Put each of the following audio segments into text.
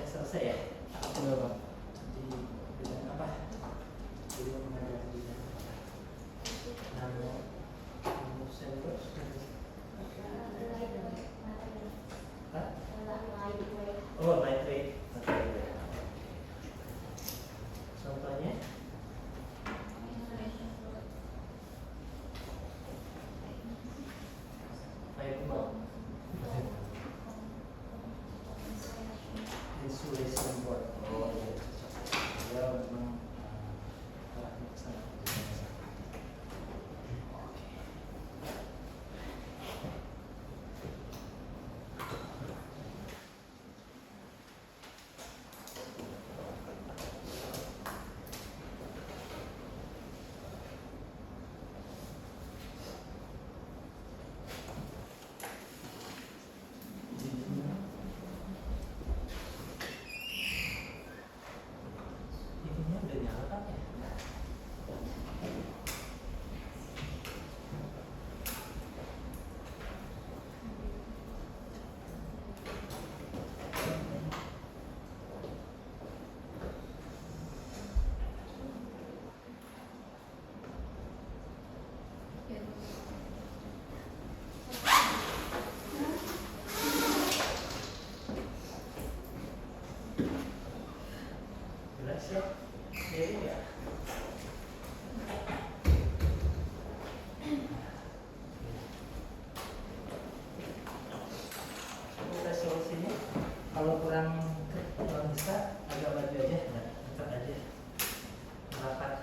selesai ya? Sudah Pak. Di bidang apa? Beliau mengajar di bidang apa? Nano sensor. Oh, lightweight. Contohnya? Insulation board. Oh iya, ya memang sangat biasa. Ininya udah nyala kan ya? Jelas ya? Jadi ya. Kita solusinya kalau kurang bisa agak maju aja, dekat aja, rapat,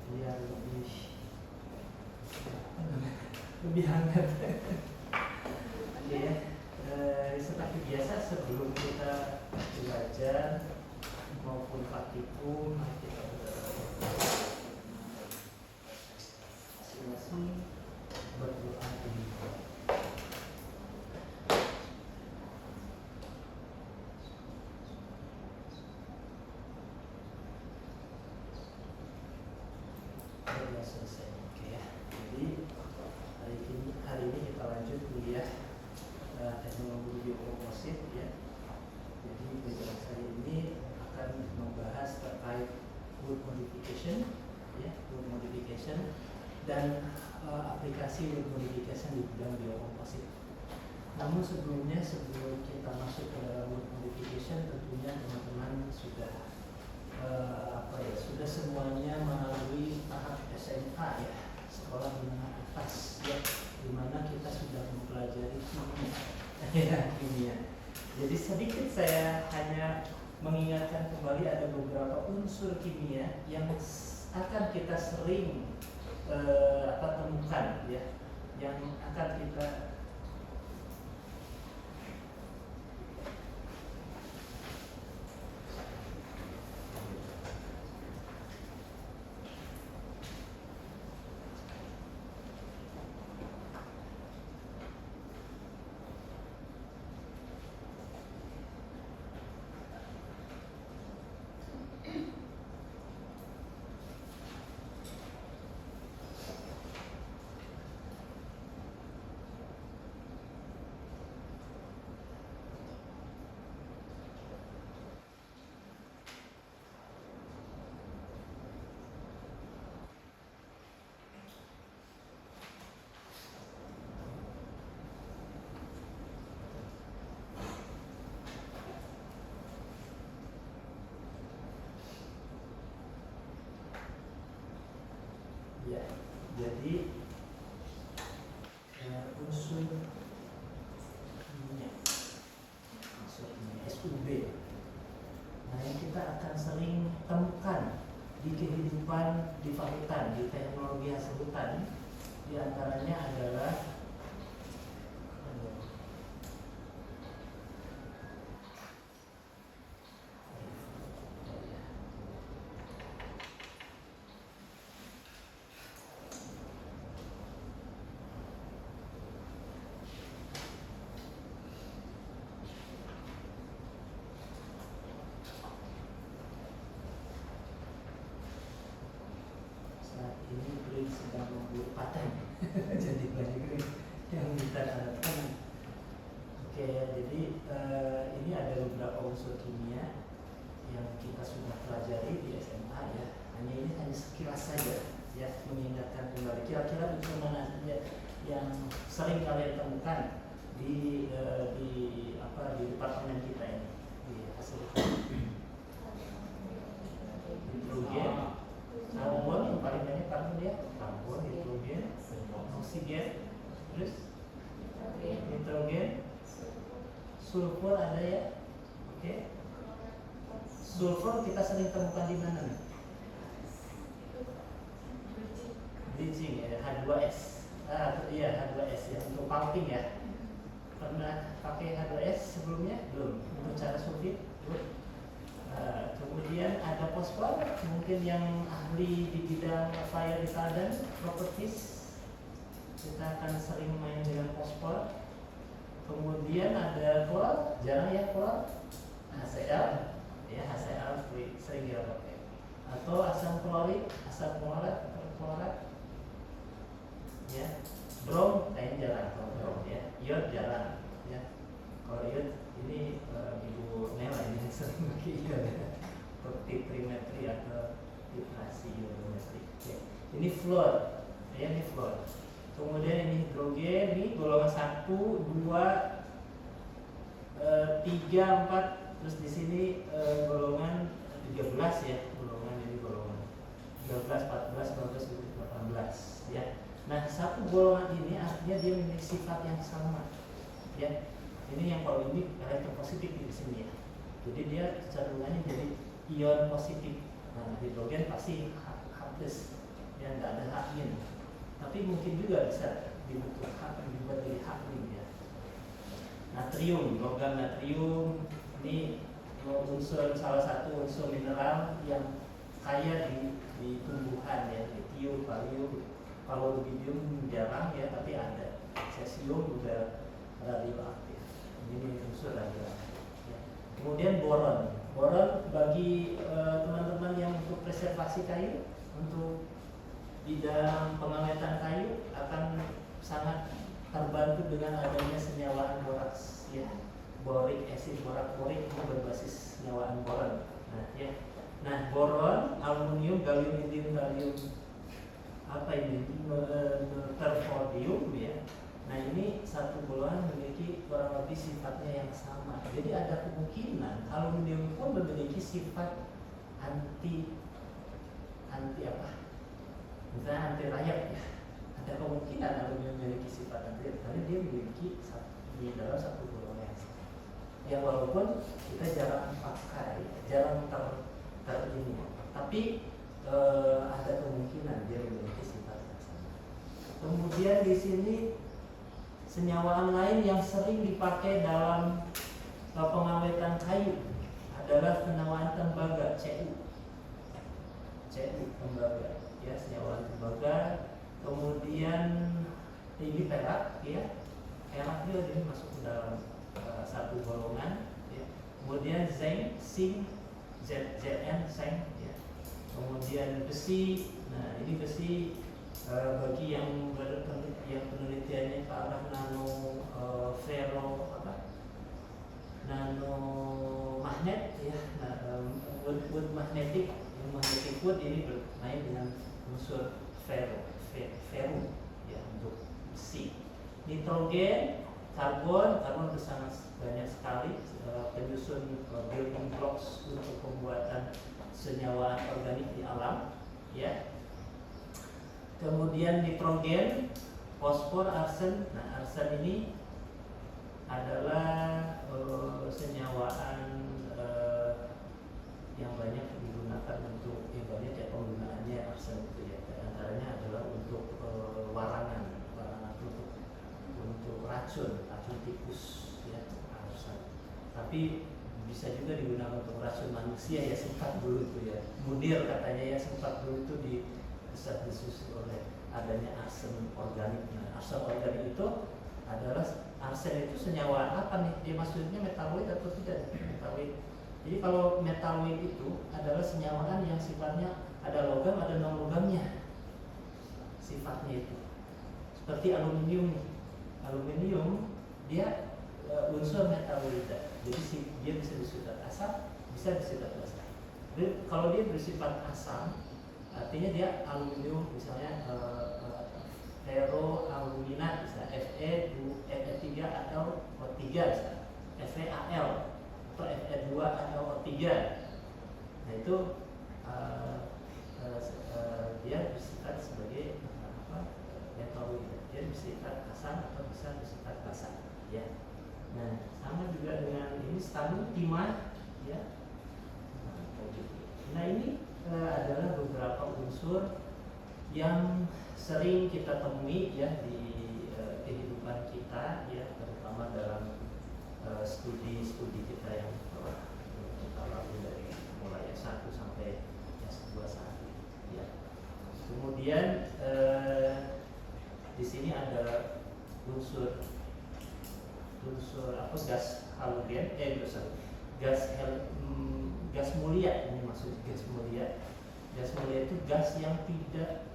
biar lebih hangat. Ya, seperti biasa sebelum kita belajar maupun praktikum kita masing-masing berdoa dulu. Sudah selesai, oke ya. Jadi hari ini kita lanjut kuliah teknologi biokomposit ya. Jadi pelajaran saya ini akan membahas terkait wood modification, ya, wood modification dan aplikasi wood modification di bidang biokomposit. Namun sebelum kita masuk ke dalam wood modification, tentunya teman-teman sudah sudah semuanya melalui tahap SMA ya, sekolah menengah atas ya, di mana kita sudah mempelajari kimia. Jadi sedikit saya hanya mengingatkan kembali ada beberapa unsur kimia yang akan kita sering temukan ya, yang Jadi unsur minyak, SUB. Nah, yang kita akan sering temukan di kehidupan di hutan, di teknologi hasil hutan, di antaranya adalah ini green sedang membuat paten. Jadi banyak green yang kita harapkan. Oke, jadi ini ada beberapa unsur kimia yang kita sudah pelajari di SMA ya. Hanya sekilas saja ya, mengingatkan kembali kira-kira unsur mana saja yang sering kalian temukan di departemen kita ini di hasil hidrogen, karbon yang paling banyak karbon ya, karbon, hidrogen, oksigen, terus nitrogen, sulfur ada ya, oke. Sulfur kita sering temukan di mana nih? Bleaching ya, H2S. Iya H2S ya, untuk pumping ya. Pernah pakai H2S sebelumnya? Belum. Untuk cara sulfit? Belum. Kemudian ada fosfor, mungkin yang ahli di bidang fire retardant properties, kita akan sering main dengan fosfor. Kemudian ada klor, jarang ya klor, HCl, ya HCl sering kita pakai. Atau asam klorit, asam klorat, ya. Brom kayaknya jarang, brom ya. Iod jarang, ya. Kalau iod ini Ibu Nela ini yang sering pakai iod ya. Seperti trimetri atau titrasi iodometri. Oke. Ini fluor, ya ini fluor. Kemudian ini hidrogen, ini golongan 1, 2, 3, 4, terus di sini golongan 13 ya, golongan ini golongan 13, 14, 15, 18 ya. Nah, satu golongan ini artinya dia memiliki sifat yang sama ya. Ini yang kalau ini elektron positif di sini ya. Jadi dia kecenderungannya jadi ion positif. Nah, hidrogen pasti H+, ya nggak ada H-nya. Tapi mungkin juga bisa dibuat dari H ya. Natrium, logam natrium ini salah satu unsur mineral yang kaya di tumbuhan ya, lithium, kalium, paludium jarang ya, tapi ada. Cesium juga radioaktif. Ini unsur radioaktif. Ya. Kemudian boron. Boron bagi teman-teman yang untuk preservasi kayu, untuk bidang pengawetan kayu akan sangat terbantu dengan adanya senyawaan boraks ya. Boric acid, borak-borik itu berbasis senyawaan boron. Nah, ya. Nah, boron, aluminium, gallium, indium, gallium apa ini? Terfodium ya. Nah, ini satu golongan memiliki kurang lebih sifatnya yang sama. Jadi ada kemungkinan aluminium itu memiliki sifat anti apa? Misalnya anti rayap ya. Ada kemungkinan aluminium memiliki sifat anti rayap karena dia memiliki di dalam satu golongan yang sama. Ya walaupun kita jarang pakai, jarang ini, tapi ada kemungkinan dia memiliki sifat yang sama. Kemudian di sini senyawaan lain yang sering dipakai dalam pengawetan kayu adalah senyawaan tembaga CU tembaga ya, senyawaan tembaga. Kemudian ini perak ya, perak juga ini masuk ke dalam satu golongan ya. Kemudian zinc, Zn, zinc ya. Kemudian besi, nah ini besi bagi yang penelitiannya ke arah nano magnet ya, wood magnetic, yang magnetic wood ini bermain dengan unsur ferrum ya, untuk besi. Nitrogen, karbon sangat banyak sekali penyusun building blocks untuk pembuatan senyawaan organik di alam ya. Kemudian nitrogen, fosfor, arsen. Nah, arsen ini adalah senyawaan yang banyak digunakan untuk banyak ya penggunaannya arsen itu ya. Antaranya adalah untuk warangan untuk racun tikus ya, arsen. Tapi bisa juga digunakan untuk racun manusia ya, sempat dulu itu ya. Munir katanya ya, sempat dulu itu desas-desus oleh adanya arsen organik. Nah, arsen organik itu adalah, arsen itu senyawa apa nih? Dia maksudnya metaloid atau tidak? Metaloid. Jadi kalau metaloid itu adalah senyawaan yang sifatnya ada logam, ada non logamnya. Sifatnya itu seperti aluminium nih. Aluminium dia unsur metaloida. Jadi dia bisa bersifat asam, bisa bersifat basa. Jadi kalau dia bersifat asam, artinya dia aluminium misalnya ferroalumina bisa Fe3 atau O3 bisa FeAl atau Fe2 atau O3. Nah itu dia bersifat sebagai metaloid. Dia bersifat asam atau bisa bersifat basa ya. Nah sama juga dengan ini stannum, timah ya. Nah ini adalah beberapa unsur yang sering kita temui ya di kehidupan kita ya, terutama dalam studi-studi kita yang kita lalui dari mulai S1 sampai S2 saat ini ya. Kemudian di sini ada unsur apa, gas halogen gas mulia. Ini maksud gas mulia. Gas mulia itu gas yang tidak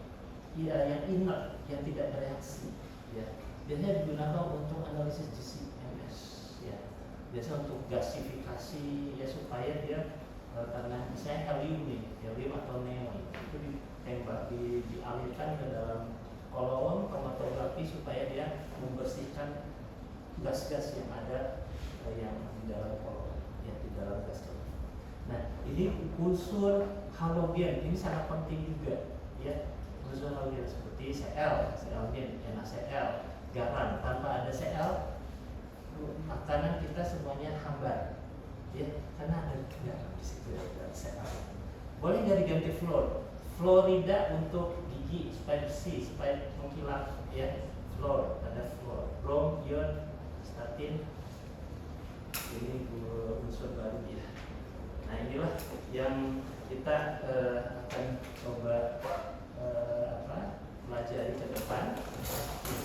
yang inert, yang tidak bereaksi ya. Biasanya digunakan untuk analisis GCMS ya. Biasa untuk gasifikasi ya, supaya dia karena misalnya helium atau neon itu ditembak dialirkan ke dalam kolom kromatografi supaya dia membersihkan gas-gas yang ada yang di dalam kolom ya, di dalam gas. Nah ini unsur halogen ini sangat penting juga ya. Unsur halogen seperti Cl-nya NaCl, garam. Tanpa ada Cl, makanan kita semuanya hambar ya, karena ada garam di situ ya, ada Cl. Boleh dari ganti fluor, fluorida untuk gigi supaya bersih, supaya mengkilap ya. Fluor, ada fluor, brom, ion, statin. Ini unsur baru ya. Nah inilah yang kita akan coba pelajari ke depan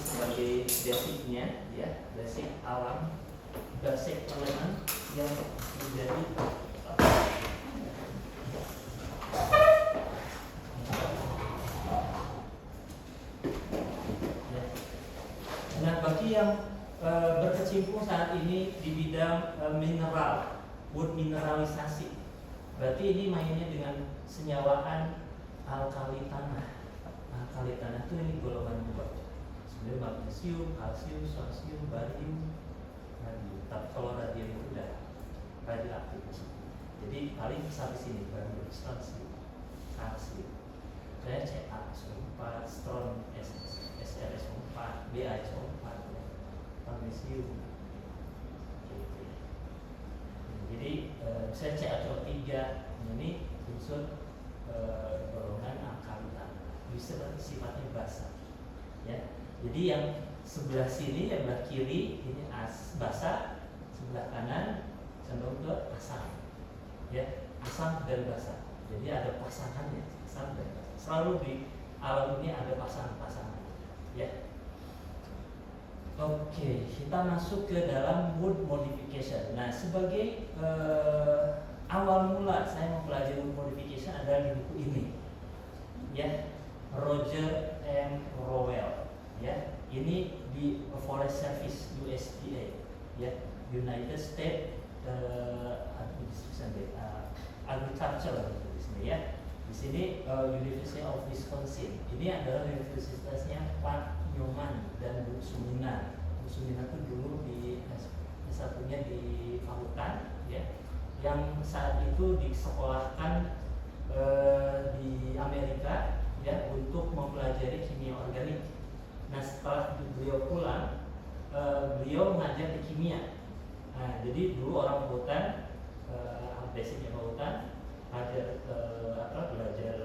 sebagai basicnya ya, basic alam, basic elemen yang menjadi ya. Nah bagi yang berkecimpung saat ini di bidang mineral, wood mineralisasi, berarti ini mainnya dengan senyawaan alkali tanah. Alkali tanah itu ini golongan 2. Sebenarnya magnesium, kalsium, strontium, barium, radium. Tapi kalau radium itu udah radioaktif. Jadi paling sampai sini barium, strontium, kalsium. Saya Ca4, stron SRSO4, BaSO4, magnesium. Jadi saya Ca3 ini unsur golongan alkali tanah, bisa sifatnya basa ya. Jadi yang sebelah sini, yang sebelah kiri ini basa, sebelah kanan cenderung ke asam ya, asam dan basa. Jadi ada pasangannya, asam dan basa. Selalu di alam ini ada pasangan-pasangan ya. Oke, kita masuk ke dalam wood modification. Nah, sebagai awal mula saya mempelajari wood modification adalah di buku ini, ya, Roger M. Rowell, ya. Ini di Forest Service USDA, ya, United States Agriculture di sini, ya. Di sini University of Wisconsin. Ini adalah universitasnya Pak Newman dan Bu Sumina. Bu Sumina itu dulu di satunya di Fakultas, ya, yang saat itu disekolahkan di Amerika, ya untuk mempelajari kimia organik. Nah setelah beliau pulang, beliau mengajar di kimia. Nah jadi dulu orang hutan, basicnya hutan, belajar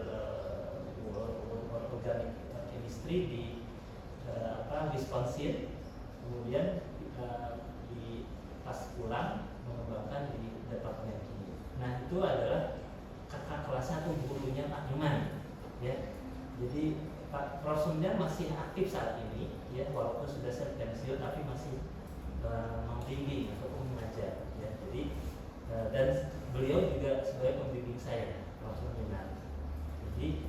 organic chemistry di Wisconsin, kemudian pas pulang mengembangkan di departemen kimia. Nah itu adalah kakak kelasnya atau gurunya Pak Nyoman, ya. Jadi Prof. Suminar masih aktif saat ini, ya, walaupun sudah pensiun tapi masih membimbing ataupun mengajar, ya. Jadi dan beliau juga sebagai pembimbing saya, Prof. Suminar. Jadi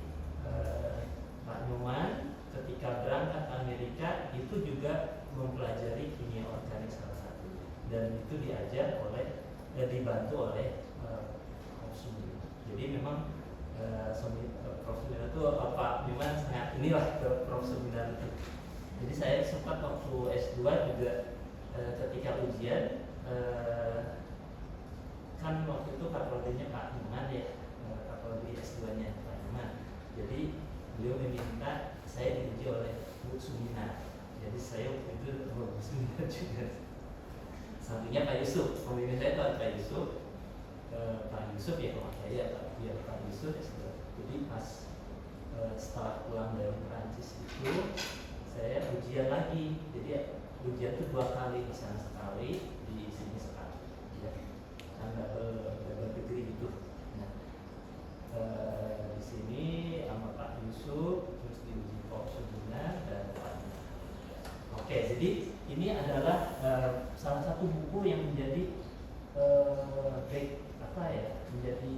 Pak Nyoman ketika berangkat ke Amerika itu juga mempelajari kimia organik salah satunya, dan itu diajar oleh dan dibantu oleh Prof. Suminar. Jadi memang Prof. Suminar itu Pak Nyoman sangat inilah ke Prof. Suminar itu. Jadi saya sempat waktu S2 juga ketika ujian kan waktu itu katrodenya Pak Nyoman, ya, katrodi S2-nya Pak Nyoman. Jadi beliau meminta saya diuji oleh Bu Suminar. Jadi saya waktu itu Bu Suminar juga. Sampingnya Pak Yusuf, pembimbing saya itu Pak Yusuf. Pak Yusuf ya kalau saya Pak Yusuf S2. Jadi pas setelah pulang dari Perancis itu saya ujian lagi. Jadi ujian itu 2 kali, di sana sekali, di sini sekali, ya. Kan double degree gitu. Nah, di sini sama Pak Yusuf, terus diuji Prof. Suminar dan Pak. Oke, jadi ini adalah salah satu buku yang menjadi menjadi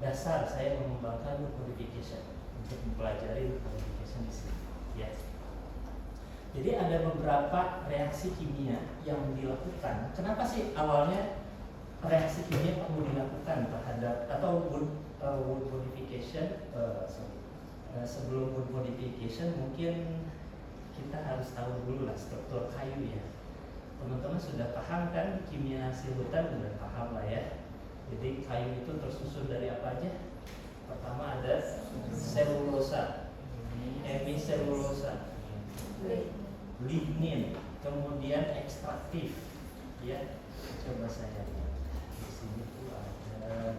dasar saya mengembangkan wood modification untuk mempelajari wood modification di sini, ya. Jadi ada beberapa reaksi kimia yang dilakukan. Kenapa sih awalnya reaksi kimia perlu dilakukan terhadap atau wood modification? Sebelum wood modification mungkin kita harus tahu dulu lah struktur kayu, ya. Teman-teman sudah paham kan kimia hasil hutan, sudah paham lah, ya. Jadi kayu itu tersusun dari apa aja? Pertama ada selulosa, hemiselulosa, lignin, kemudian ekstraktif, ya. Coba saya lihat di sini tuh ada,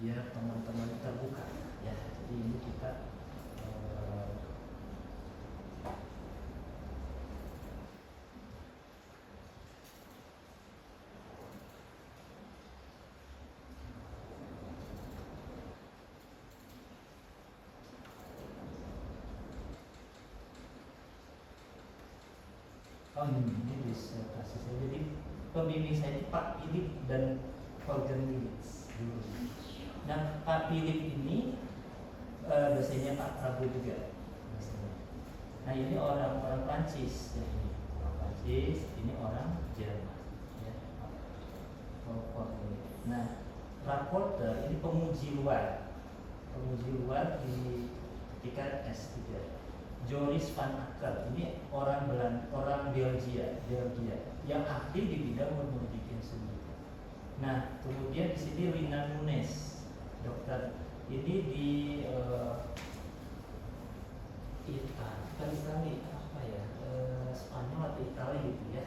ya, teman-teman terbuka, ya. Jadi ini kita ini bisa kasih saya. Jadi pembimbing saya itu Pak Philip dan Holger Nilitz dulu. Nah, Pak Philip ini dosennya Pak Prabu juga. Nah, ini orang Prancis, ya, ini orang Prancis, ini orang Jerman, ya. Nah, rapporter ini penguji luar di tingkat S3. Joris van Acker ini orang Belgia yang ahli di bidang wood modification. Nah, kemudian di sini Rina Nunes, dokter ini di Itali apa ya, Spanyol atau Italia gitu, ya.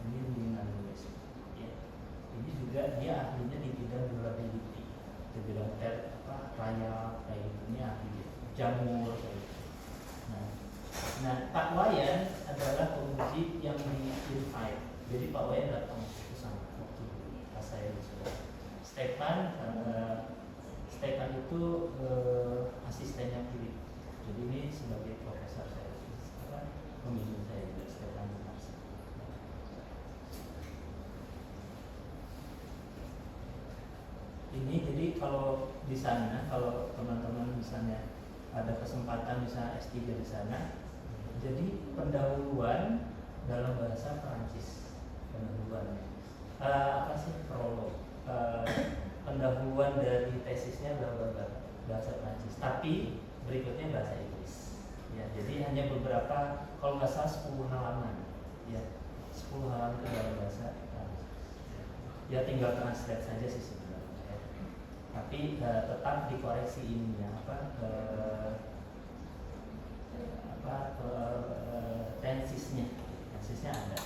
Ini Rina Nunes, ya. Ini juga dia ahlinya di bidang durability, di bidang raya kayak gitu, ini ahli jamur kayak gitu. Nah, Pak Wayan adalah penguji yang di-invite. Jadi Pak Wayan datang ke sana waktu pas saya di sana. Stefan itu asistennya Philip. Jadi ini sebagai profesor saya, pembimbing saya juga, Stefan Marsa. Ini jadi kalau di sana, kalau teman-teman misalnya ada kesempatan bisa S3 di sana, jadi pendahuluan dalam bahasa Perancis, pendahuluannya apa sih, prolog, pendahuluan dari tesisnya adalah bahasa Perancis, tapi berikutnya bahasa Inggris, ya. Jadi hanya beberapa, kalau nggak salah 10 halaman, ya, 10 halaman ke dalam bahasa Perancis. Ya tinggal translate saja sih sebenarnya, ya. tapi tetap dikoreksi ininya tensisnya ada.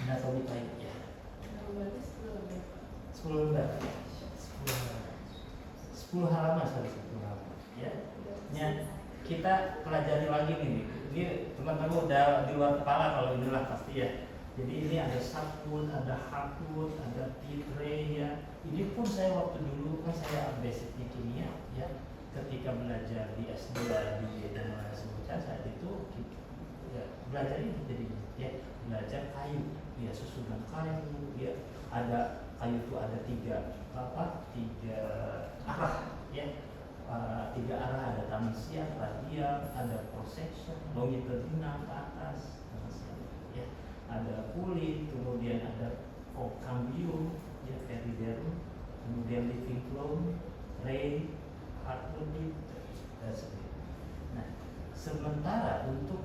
Anatomi baik ya. 10 lembar. 10 halaman sorry 10 halaman ya. Kita pelajari lagi nih. Ini teman-teman udah di luar kepala kalau inilah pasti ya. Jadi ini ada sabun, ada haput, ada titre ya. Ini pun saya waktu dulu kan saya basicnya kimia ya. Ketika belajar di S2 di Sebutan saat itu ya, belajar ini jadi ya belajar kayu ya, susunan kayu ya, ada kayu itu ada tiga arah ya, 3 arah, ada tansial, radial, ada cross section, longitudinal ke atas ya, ada kulit, kemudian ada cambium ya, periderm, kemudian living flow, ray, hardwood dan sebagainya. Nah, sementara untuk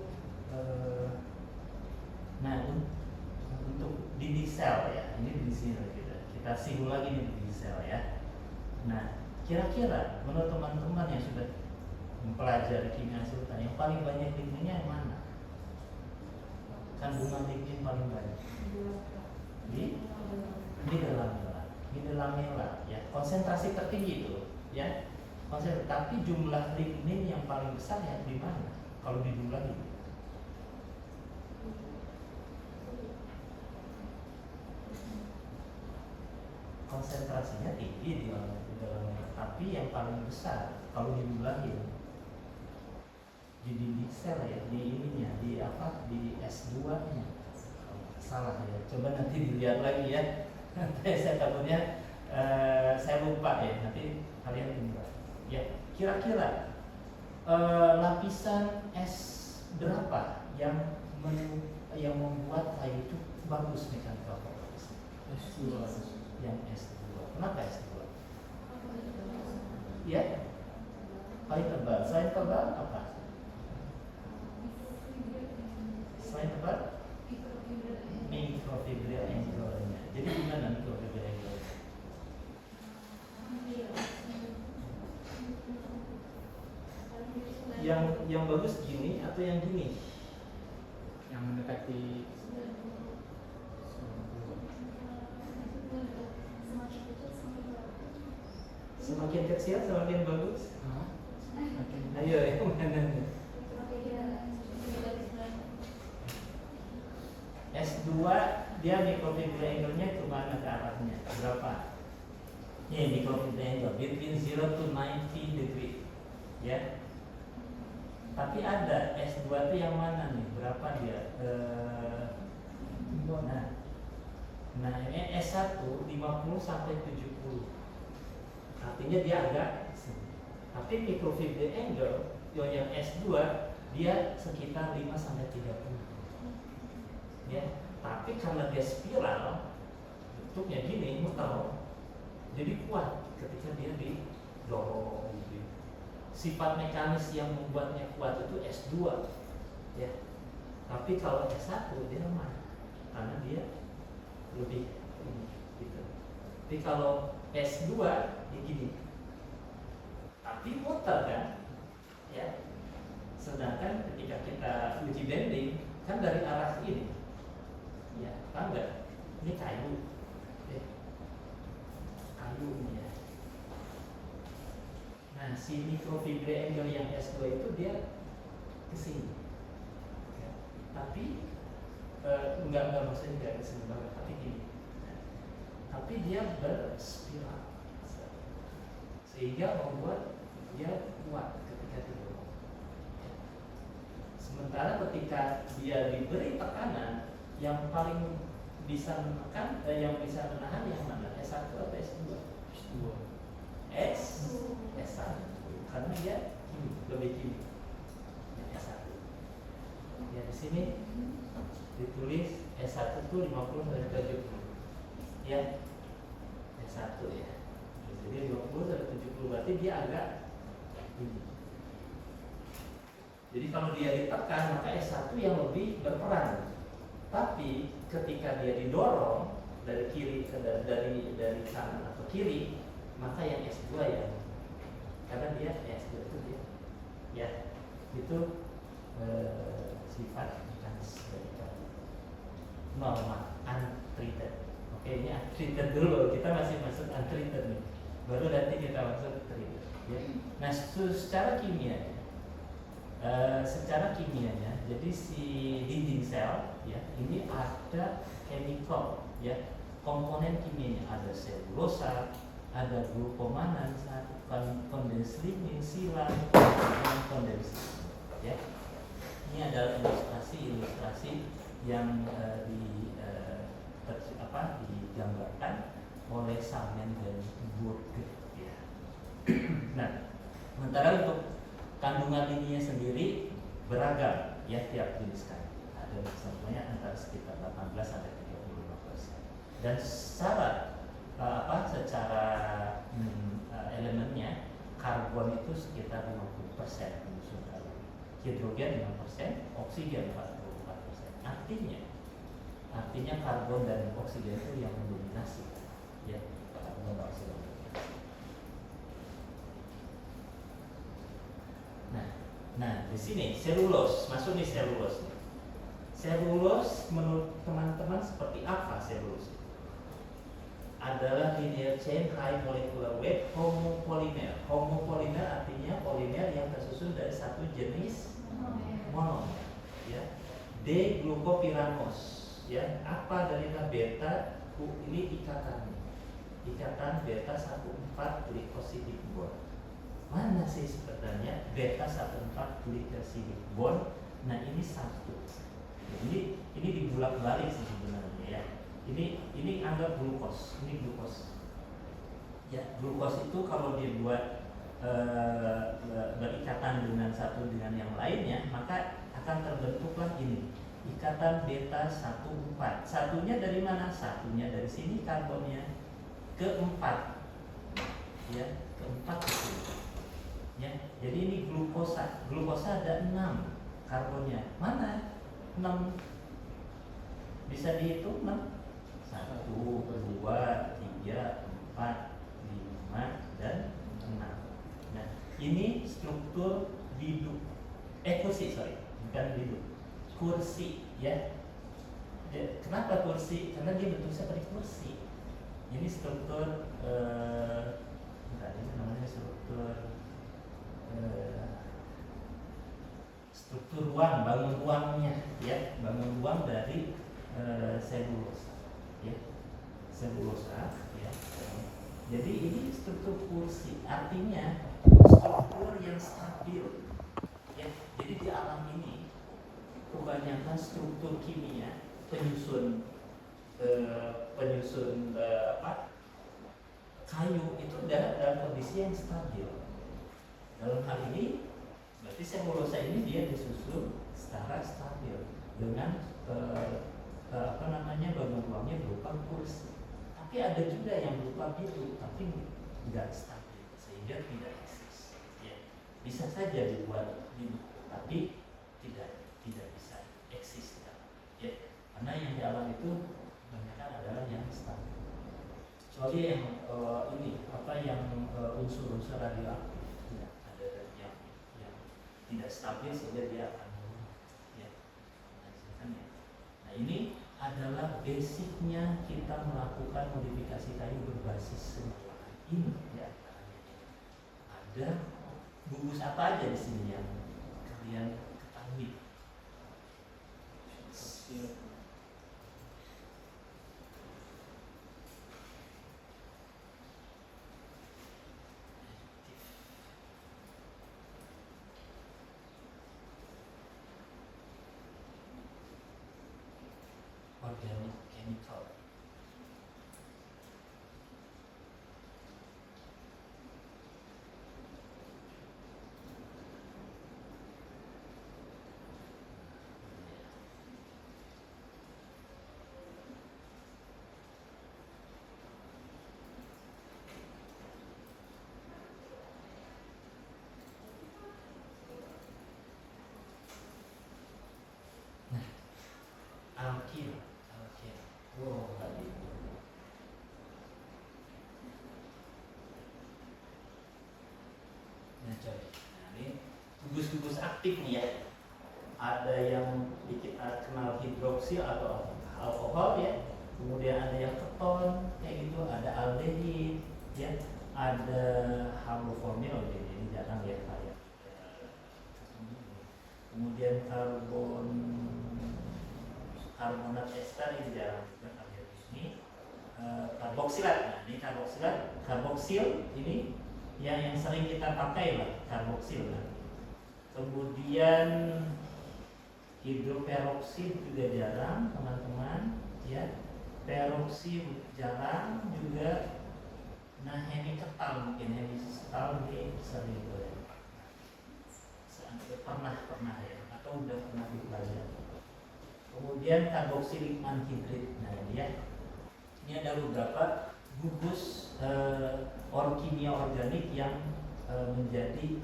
untuk dinding sel ya, ini di sini kita singgung lagi nih dinding sel ya. Nah, kira-kira menurut teman-teman yang sudah mempelajari kimia sultan, yang paling banyak lignitnya yang mana? Kandungan lignin paling banyak di dalam lamela ya, konsentrasi tertinggi itu ya, tapi jumlah lignin yang paling besar ya di mana kalau dijumlahin? Konsentrasinya tinggi di dalamnya, tapi yang paling besar kalau dijumlahin di dinding sel ya, di ininya, di S2 nya salah ya, coba nanti dilihat lagi ya. Nanti saya takutnya saya lupa ya, nanti kalian tunggu ya. Kira-kira lapisan S berapa yang membuat kayu itu bagus mekanikal properties? S2. Yang S2. Kenapa S2? Ya, paling tebal. Selain tebal apa? Selain tebal, microfibril angle-nya. Jadi gimana microfibril angle? Yang bagus gini atau yang gini? Yang mendekati semakin kecil semakin bagus. Ayo yang mana nih? S2 dia microfibril angle-nya kemana ke arahnya? Berapa? Ini microfibril angle between 0 to 90 degree ya. Tapi ada S2 itu yang mana nih? Berapa dia? Nah ini S1 50 sampai 70. Artinya dia agak, tapi microfibril angle yang S2 dia sekitar 5 sampai 30. Ya, tapi karena dia spiral bentuknya gini, muter, jadi kuat ketika dia didorong gitu. Sifat mekanis yang membuatnya kuat itu S2 ya. Tapi kalau S1 dia lemah karena dia lebih gitu. Tapi kalau S2 ya gini, tapi muter kan ya. Sedangkan ketika kita uji bending kan dari arah ini ya, paham nggak? Ini kayu kayu ini ya. Nah, si microfibril angle yang S2 itu dia kesini ya. Tapi enggak maksudnya enggak kesini banget, tapi gini. Nah, tapi dia berspiral sehingga membuat dia kuat ketika didorong. Sementara ketika dia diberi tekanan, yang paling bisa menekan, yang bisa menahan yang mana? S1 atau S2? S1 karena dia lebih kiri S1 ya. Di sini ditulis S1 tuh 50 sampai 70 ya, S1 ya, jadi 50 sampai 70 berarti dia agak ini. Jadi kalau dia ditekan maka S1 yang lebih berperan, tapi ketika dia didorong dari kiri ke dari kanan atau kiri, maka yang S2 ya, karena dia S2 itu dia ya itu sifat mekanis dari normal untreated. Oke, ini untreated dulu, kita masih masuk untreated nih, baru nanti kita masuk treated ya. Nah secara kimianya jadi si dinding sel ya ini ada chemical ya, komponen kimianya, ada selulosa, ada glucomannan, kondenslimin, silan, dan kondensin ya. Ini adalah ilustrasi yang digambarkan oleh Salmen dan Burger ya. Nah, sementara untuk kandungan ininya sendiri beragam ya tiap jenis kan. Ada misalnya antara sekitar 18 sampai 35%. Dan secara elemennya karbon itu sekitar 50% unsur karbon, hidrogen 5%, oksigen 44%. Artinya karbon dan oksigen itu yang mendominasi ya, karbon dan oksigen. Nah di sini selulos masuk nih, selulos menurut teman-teman seperti apa selulos? Adalah linear chain high molecular weight homopolimer. Homopolimer artinya polimer yang tersusun dari satu jenis monomer ya. D-glucopyranose ya. Apa dari beta? Ini ikatan beta 14 glycosidic bond. Mana sih sebenarnya beta 14 glycosidic bond? Nah ini satu. Jadi ini dibulak-balik sih sebenarnya ya. Ini anggap glukos, ini glukos. Ya, glukos itu kalau dibuat berikatan dengan satu dengan yang lainnya, maka akan terbentuklah ini ikatan beta 14. Satunya dari mana? Satunya dari sini karbonnya, keempat, ya keempat itu. Ya, jadi ini glukosa. Glukosa ada 6 karbonnya. Mana? 6. Bisa dihitung 6. 1, 2, 3, 4, 5, dan 6. Nah, ini struktur biduk. Bukan biduk. Kursi, ya. Kenapa kursi? Karena dia bentuk seperti kursi. Ini struktur, ini namanya struktur ruang, bangun ruangnya, ya, bangun ruang dari selulosa, ya, selulosa, ya. Jadi ini struktur kursi, artinya struktur yang stabil, ya. Jadi di alam ini kebanyakan struktur kimia penyusun kayu itu dalam kondisi yang stabil. Dalam hal ini berarti selulosa ini dia disusun secara stabil dengan bangun ruangnya berupa kursi. Tapi ada juga yang berupa biduk tapi tidak stabil sehingga tidak eksis. Ya. Bisa saja dibuat biduk tapi tidak bisa eksis. Ya. Karena yang di alam itu kebanyakan adalah yang stabil. Kecuali yang unsur-unsur radioaktif, ya, ada yang tidak stabil sehingga dia akan ya. Nah ini adalah basicnya kita melakukan modifikasi kayu berbasis senyawa ini ya. Ada gugus apa aja di sini yang kalian ketahui? Organic chemical. gugus-gugus aktif nih ya. Ada yang kita kenal hidroksil atau alkohol ya, kemudian ada yang keton kayak gitu, ada aldehid ya, ada haloformil, ini jarang ya kayak, kemudian karbonat ester ini jarang juga ada di sini. Karboksilat, nah ini karboksil ini yang sering kita pakai lah, karboksil lah. Kemudian hidroperoksid juga jarang teman-teman ya, peroksid jarang juga. Nah hemiketal mungkin, hemiketal ini sering pernah ya, atau udah pernah dipelajari. Kemudian karboksilik anhidrid, nah dia ini ada beberapa gugus kimia organik yang menjadi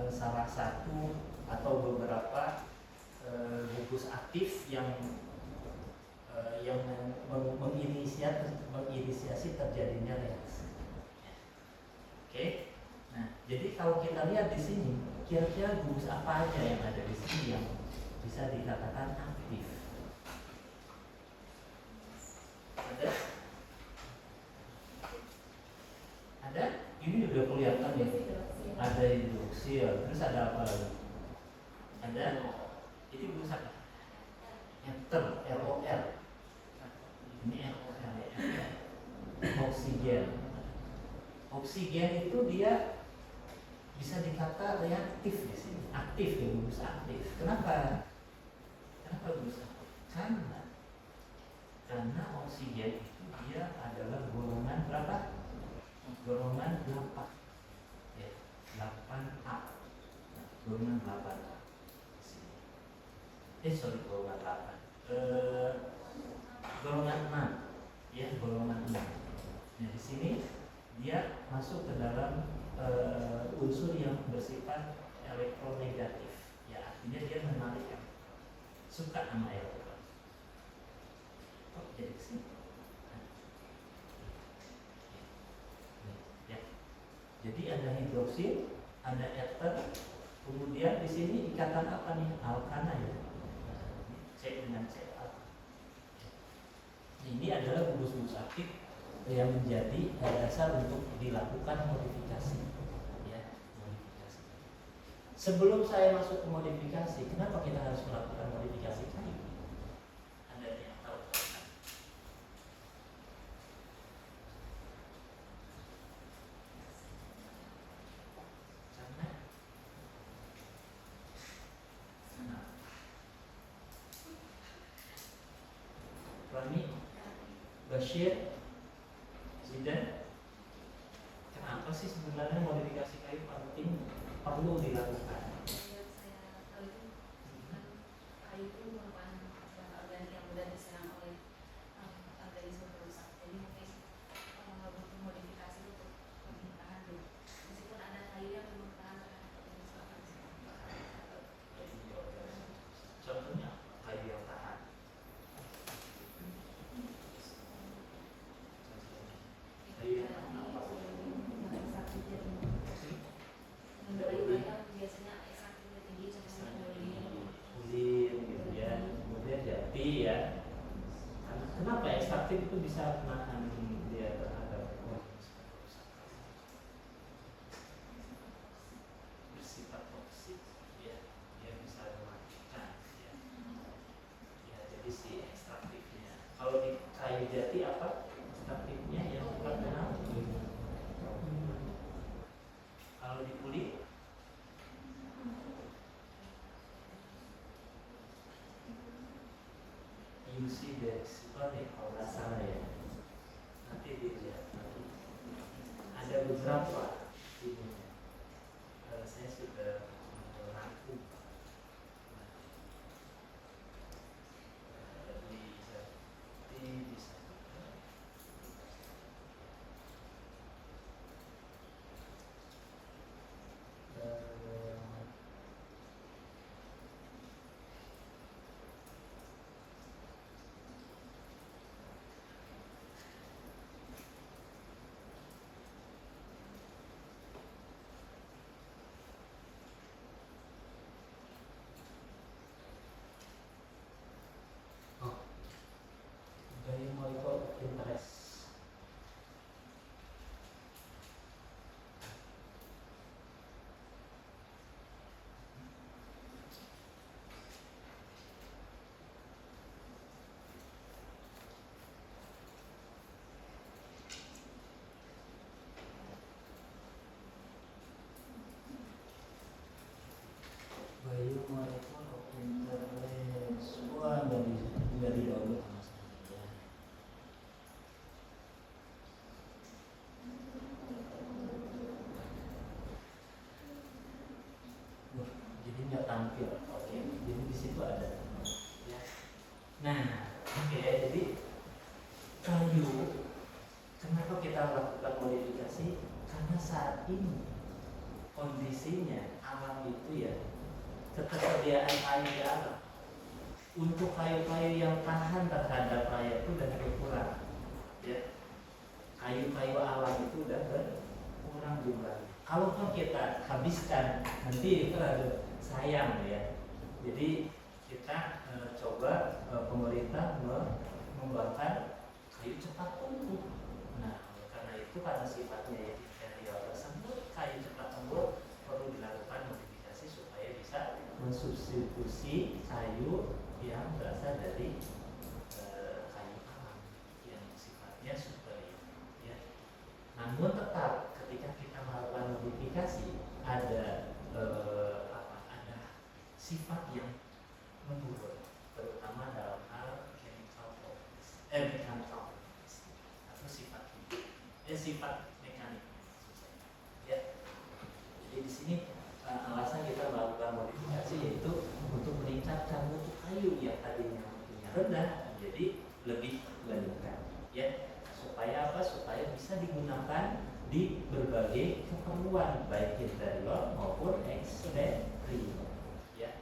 salah satu atau beberapa gugus aktif yang menginisiasi terjadinya reaksi. Oke. Nah, jadi kalau kita lihat di sini, kira-kira gugus apa aja yang ada di sini yang bisa dikatakan aktif? Ada? Ada? Ini udah kelihatan ya. Ada hidroksil. Terus ada apa lagi? Ada? Ini gugus apa? Ether, ROR. Ini ROR ya. Oksigen. Oksigen itu dia bisa dikata reaktif di sini, aktif ya, gugus aktif. Kenapa? Kenapa gugus aktif? Karena oksigen itu dia adalah golongan berapa? Golongan 8. Ya, 8A. Nah, golongan 8A. Golongan 8. Golongan 6. Ya, golongan 6. Nah, di sini dia masuk ke dalam unsur yang bersifat elektronegatif. Ya, artinya dia menarik, suka sama elektron. Oh, jadi kesini. Ya. Jadi ada hidroksil, ada ether, kemudian di sini ikatan apa nih? Alkana ya. C dengan C. Ini adalah gugus-gugus aktif yang menjadi dasar untuk dilakukan modifikasi. Ya, modifikasi. Sebelum saya masuk ke modifikasi, kenapa kita harus melakukan modifikasi kayu? Ada yang tahu? Rani, Bashir, Zidan, kenapa sih sebenarnya modifikasi kayu penting, perlu dilakukan? Kayu itu merupakan bahan organik yang mudah diserang oleh organisme perusak, jadi mungkin butuh modifikasi untuk lebih tahan dulu. Meskipun ada kayu yang memang tahan terhadap organisme. Contohnya kayu yang tahan. Kayu yang tahan apa? Biasanya ekstraktifnya tinggi, contohnya Ulin gitu ya, kemudian jati ya. Kenapa ekstraktif itu bisa menahan dia terhadap bersifat toksik ya, dia bisa mematikan ya. Ya, jadi si ekstraktifnya. Kalau di kayu jati apa ekstraktifnya yang terkenal? Kalau di kulit UC Dex, kalau nggak salah ya. Nanti dilihat nanti. Ada beberapa ini. Saya sudah merangkum. Bisa. terampil. Oke, jadi di situ ada. Ya. Nah, oke, jadi kayu, kenapa kita lakukan modifikasi? Karena saat ini kondisinya alam itu ya, ketersediaan kayu di alam untuk kayu-kayu yang tahan terhadap raya itu udah berkurang. Ya, kayu-kayu alam itu udah berkurang jumlah. Kalau kita habiskan nanti itu ada sayang ya. Jadi kita coba pemerintah membakar kayu cepat tumbuh. Nah, karena itu karena sifatnya material tersebut kayu cepat tumbuh perlu dilakukan modifikasi supaya bisa mensubstitusi kayu yang berasal dari kayu alam yang sifatnya superior. Ya. Namun tetap ketika kita melakukan modifikasi ada ada sifat yang menurun, terutama dalam hal mechanical atau sifat mekanik. Ya. Jadi di sini alasan kita melakukan modifikasi yaitu untuk meningkatkan mutu kayu yang tadinya mutunya rendah jadi lebih meningkat. Ya. Supaya apa? Supaya bisa digunakan di berbagai keperluan baik interior maupun eksterior. Ya.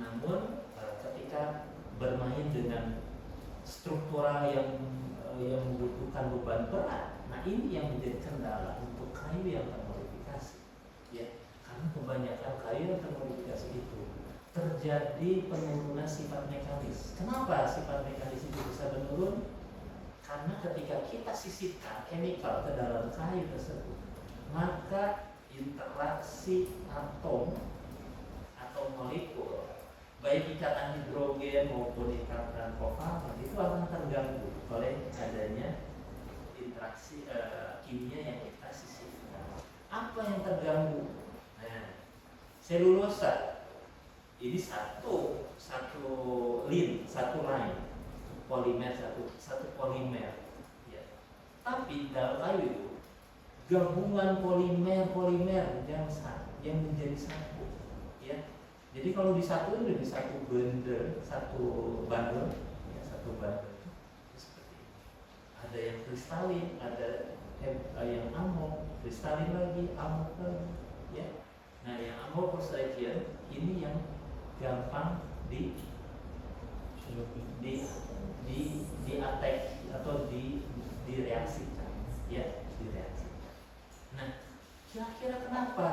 Namun ketika bermain dengan struktural yang membutuhkan beban berat, nah ini yang menjadi kendala untuk kayu yang termodifikasi. Ya, karena kebanyakan kayu yang termodifikasi itu terjadi penurunan sifat mekanis. Kenapa sifat mekanis itu bisa menurun? Karena ketika kita sisipkan chemical ke dalam kayu tersebut, maka interaksi atom atau molekul baik ikatan hidrogen maupun ikatan kovalen itu akan terganggu oleh adanya interaksi kimia yang kita sisipkan. Apa yang terganggu? Nah, selulosa ini satu line polimer satu polimer. Ya. Tapi dalam kayu itu gabungan polimer yang menjadi satu. Ya. Jadi kalau disatuin jadi satu bundle, ya, satu bundle seperti ini. Ada yang kristalin, ada yang amorf, kristalin lagi, amorf lagi, ya. Nah, yang amorphous region ini yang gampang di attack atau direaksikan, ya, direaksikan. Nah, kira-kira kenapa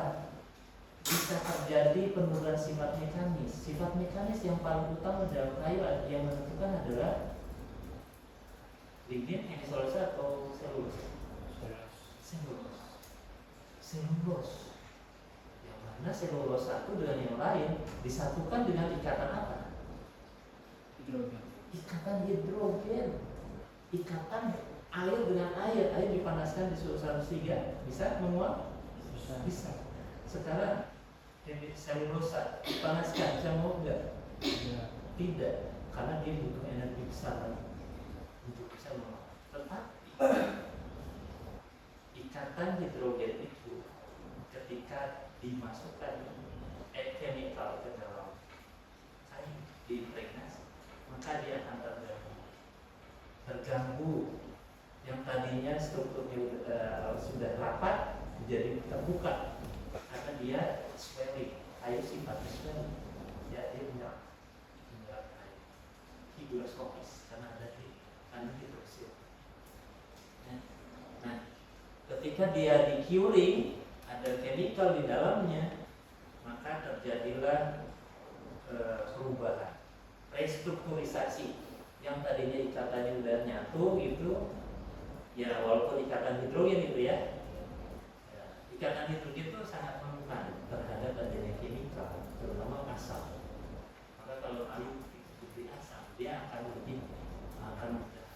bisa terjadi penurunan sifat mekanis? Sifat mekanis yang paling utama dalam kayu yang menentukan adalah lignin, hemiselulosa atau selulosa? Selulosa. Yang mana selulosa satu dengan yang lain disatukan dengan ikatan apa? Hidrogen. Ikatan hidrogen. Ikatan air dengan air dipanaskan di suhu 103 bisa menguap? Bisa. Sekarang selulosa dipanaskan bisa mau enggak? Tidak, karena dia butuh energi besar untuk bisa menguap. Tetapi ikatan hidrogen itu ketika dimasukkan chemical ke dalam kayu diimpregnasi, maka dia akan terganggu. Yang tadinya strukturnya sudah rapat jadi terbuka karena dia swelling. Kayu sifatnya swelling, ya, dia menyerap kayu higroskopis karena ada hidroksil. Nah, ketika dia di curing ada chemical di dalamnya, maka terjadilah perubahan, restrukturisasi. Yang tadinya ikatannya udah nyatu itu, ya walaupun ikatan hidrogen itu ya, ikatan hidrogen itu sangat rentan terhadap adanya chemical, terutama asam. Maka kalau kayu diberi asam, dia akan lebih mudah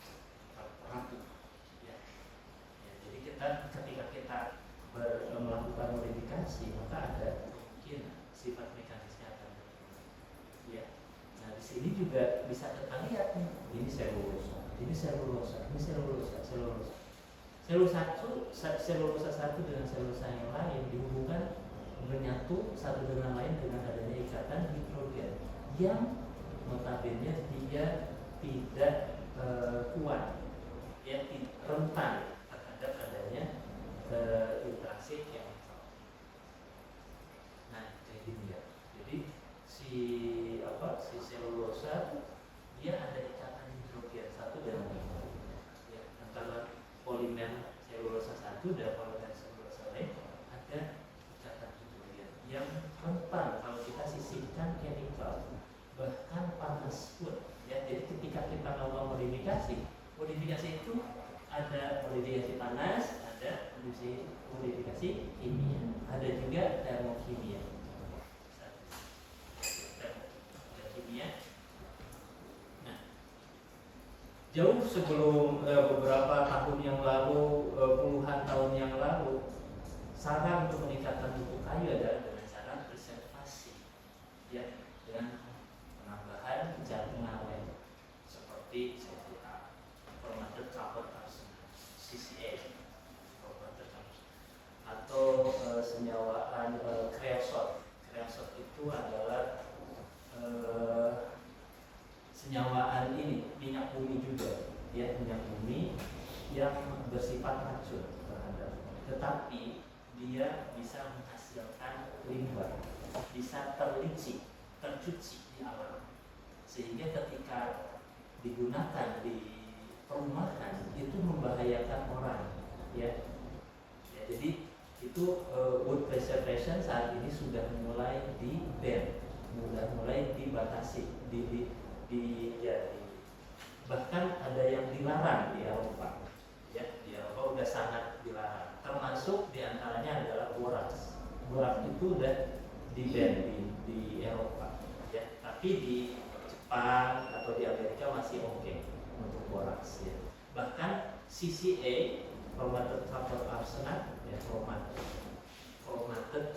rapuh. Ya. Jadi ketika kita melakukan modifikasi, maka ada kemungkinan sifat mekanisnya akan berubah. Ya. Nah, di sini juga bisa kita lihat nih, ini selulosa, ini selulosa, ini selulosa. Selulosa satu dengan selulosa yang lain dihubungkan menyatu satu dengan lain dengan adanya ikatan hidrogen yang notabene dia tidak kuat, ya, rentan terhadap adanya interaksi chemical. Nah, kayak gini ya. Jadi si selulosa dia ada ikatan hidrogen satu dengan lain, ya, antara polimer selulosa satu dan polimer selulosa lain ada ikatan hidrogen yang rentan kalau kita sisihkan chemical, bahkan panas pun, ya. Jadi ketika kita melakukan modifikasi itu ada modifikasi panas, ada modifikasi kimia, ada juga termokimia. Nah, jauh sebelum beberapa tahun yang lalu, puluhan tahun yang lalu, saran untuk meningkatkan mutu kayu adalah dengan cara preservasi, ya, dengan penambahan zat pengawet seperti CCA, chromated copper arsenate, CCA, atau senyawaan kreosot. Kreosot itu adalah senyawaan ini minyak bumi juga, ya, minyak bumi yang bersifat racun terhadap, tetapi dia bisa menghasilkan limbah, bisa tercuci di alam, sehingga ketika digunakan di perumahan itu membahayakan orang, ya. Jadi itu wood preservation saat ini sudah mulai di-ban, mulai dibatasi, bahkan ada yang dilarang di Eropa, ya. Di Eropa udah sangat dilarang, termasuk diantaranya adalah boraks. Boraks itu udah di-ban di Eropa, ya. Tapi di Jepang atau di Amerika masih oke untuk boraks, ya. Bahkan CCA, chromated copper arsenate, ya, chromated